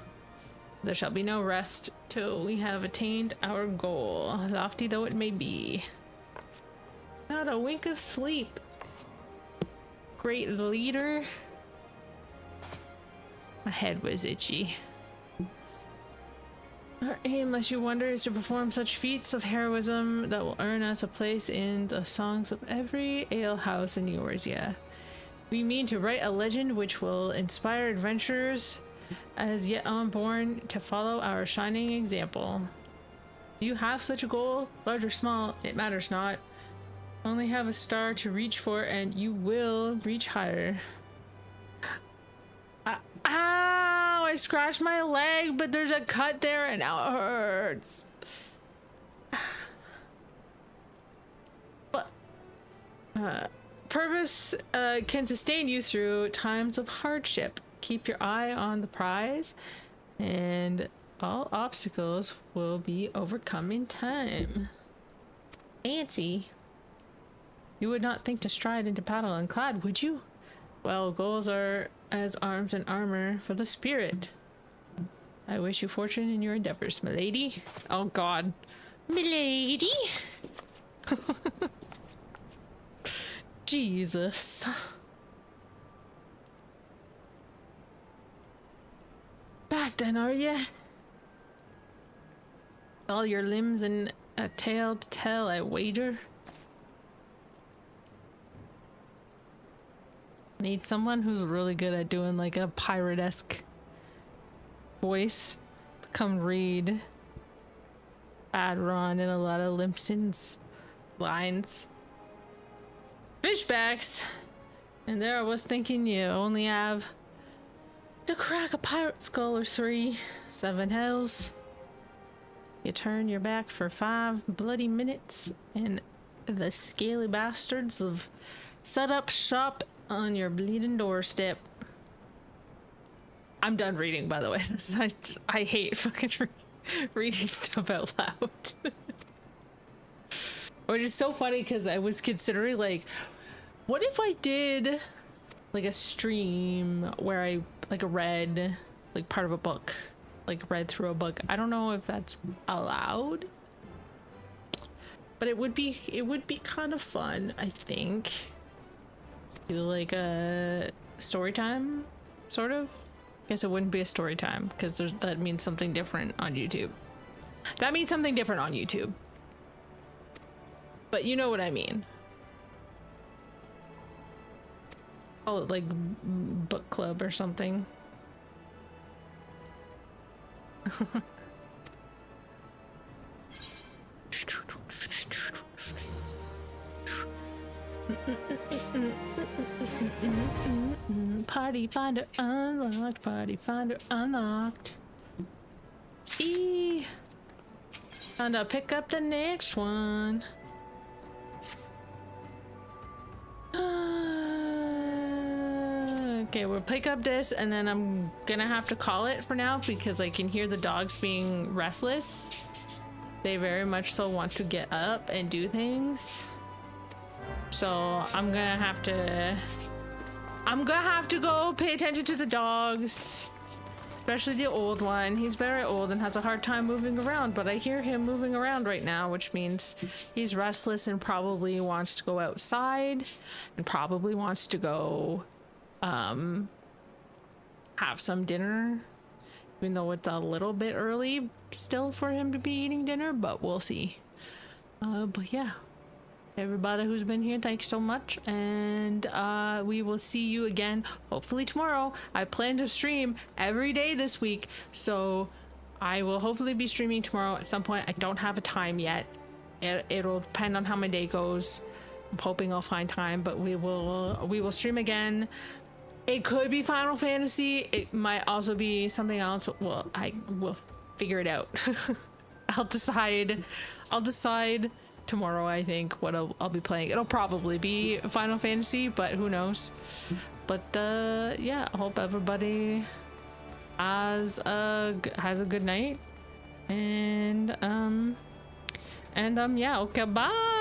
There shall be no rest till we have attained our goal, lofty though it may be. Not a wink of sleep. Great leader. My head was itchy. Our aim, lest you wonder, is to perform such feats of heroism that will earn us a place in the songs of every alehouse in Eorzea. We mean to write a legend which will inspire adventurers as yet unborn to follow our shining example. Do you have such a goal? Large or small, it matters not. Only have a star to reach for and you will reach higher. Ow! I scratched my leg, but there's a cut there and now it hurts. But purpose can sustain you through times of hardship. Keep your eye on the prize and all obstacles will be overcome in time. Fancy. You would not think to stride into battle unclad, would you? Well, goals are as arms and armor for the spirit. I wish you fortune in your endeavors, milady. Oh god. Milady? Jesus. Back then, are ya? All your limbs and a tale to tell, I wager. Need someone who's really good at doing like a pirate-esque voice to come read Adron and a lot of Limpson's lines. Fishbacks! And there I was thinking you only have to crack a pirate skull or 3, 7 hells. You turn your back for 5 bloody minutes and the scaly bastards have set up shop on your bleeding doorstep. I'm done reading, by the way. I hate fucking reading stuff out loud. Which is so funny because I was considering like, what if I did like a stream where I like read like part of a book, like read through a book. I don't know if that's allowed, but it would be kind of fun, I think. Do like a story time, sort of. Guess it wouldn't be a story time because that means something different on YouTube. That means something different on YouTube. But you know what I mean. Call it like book club or something. Party finder unlocked, party finder unlocked. Eee. Time to pick up the next one. Okay, we'll pick up this and then I'm gonna have to call it for now because I can hear the dogs being restless. They very much so want to get up and do things. So I'm gonna have to go pay attention to the dogs, especially the old one. He's very old and has a hard time moving around, but I hear him moving around right now, which means he's restless and probably wants to go outside and probably wants to go have some dinner, even though it's a little bit early still for him to be eating dinner, but we'll see. But yeah, everybody who's been here, thanks so much, and we will see you again hopefully tomorrow. I plan to stream every day this week, so I will hopefully be streaming tomorrow at some point. I don't have a time yet. It'll depend on how my day goes. I'm hoping I'll find time, but we will stream again. It could be Final Fantasy. It might also be something else. Well, I will figure it out. I'll decide tomorrow, I think, what I'll be playing. It'll probably be Final Fantasy, but who knows. But yeah, I hope everybody has a good night. And yeah, okay, bye.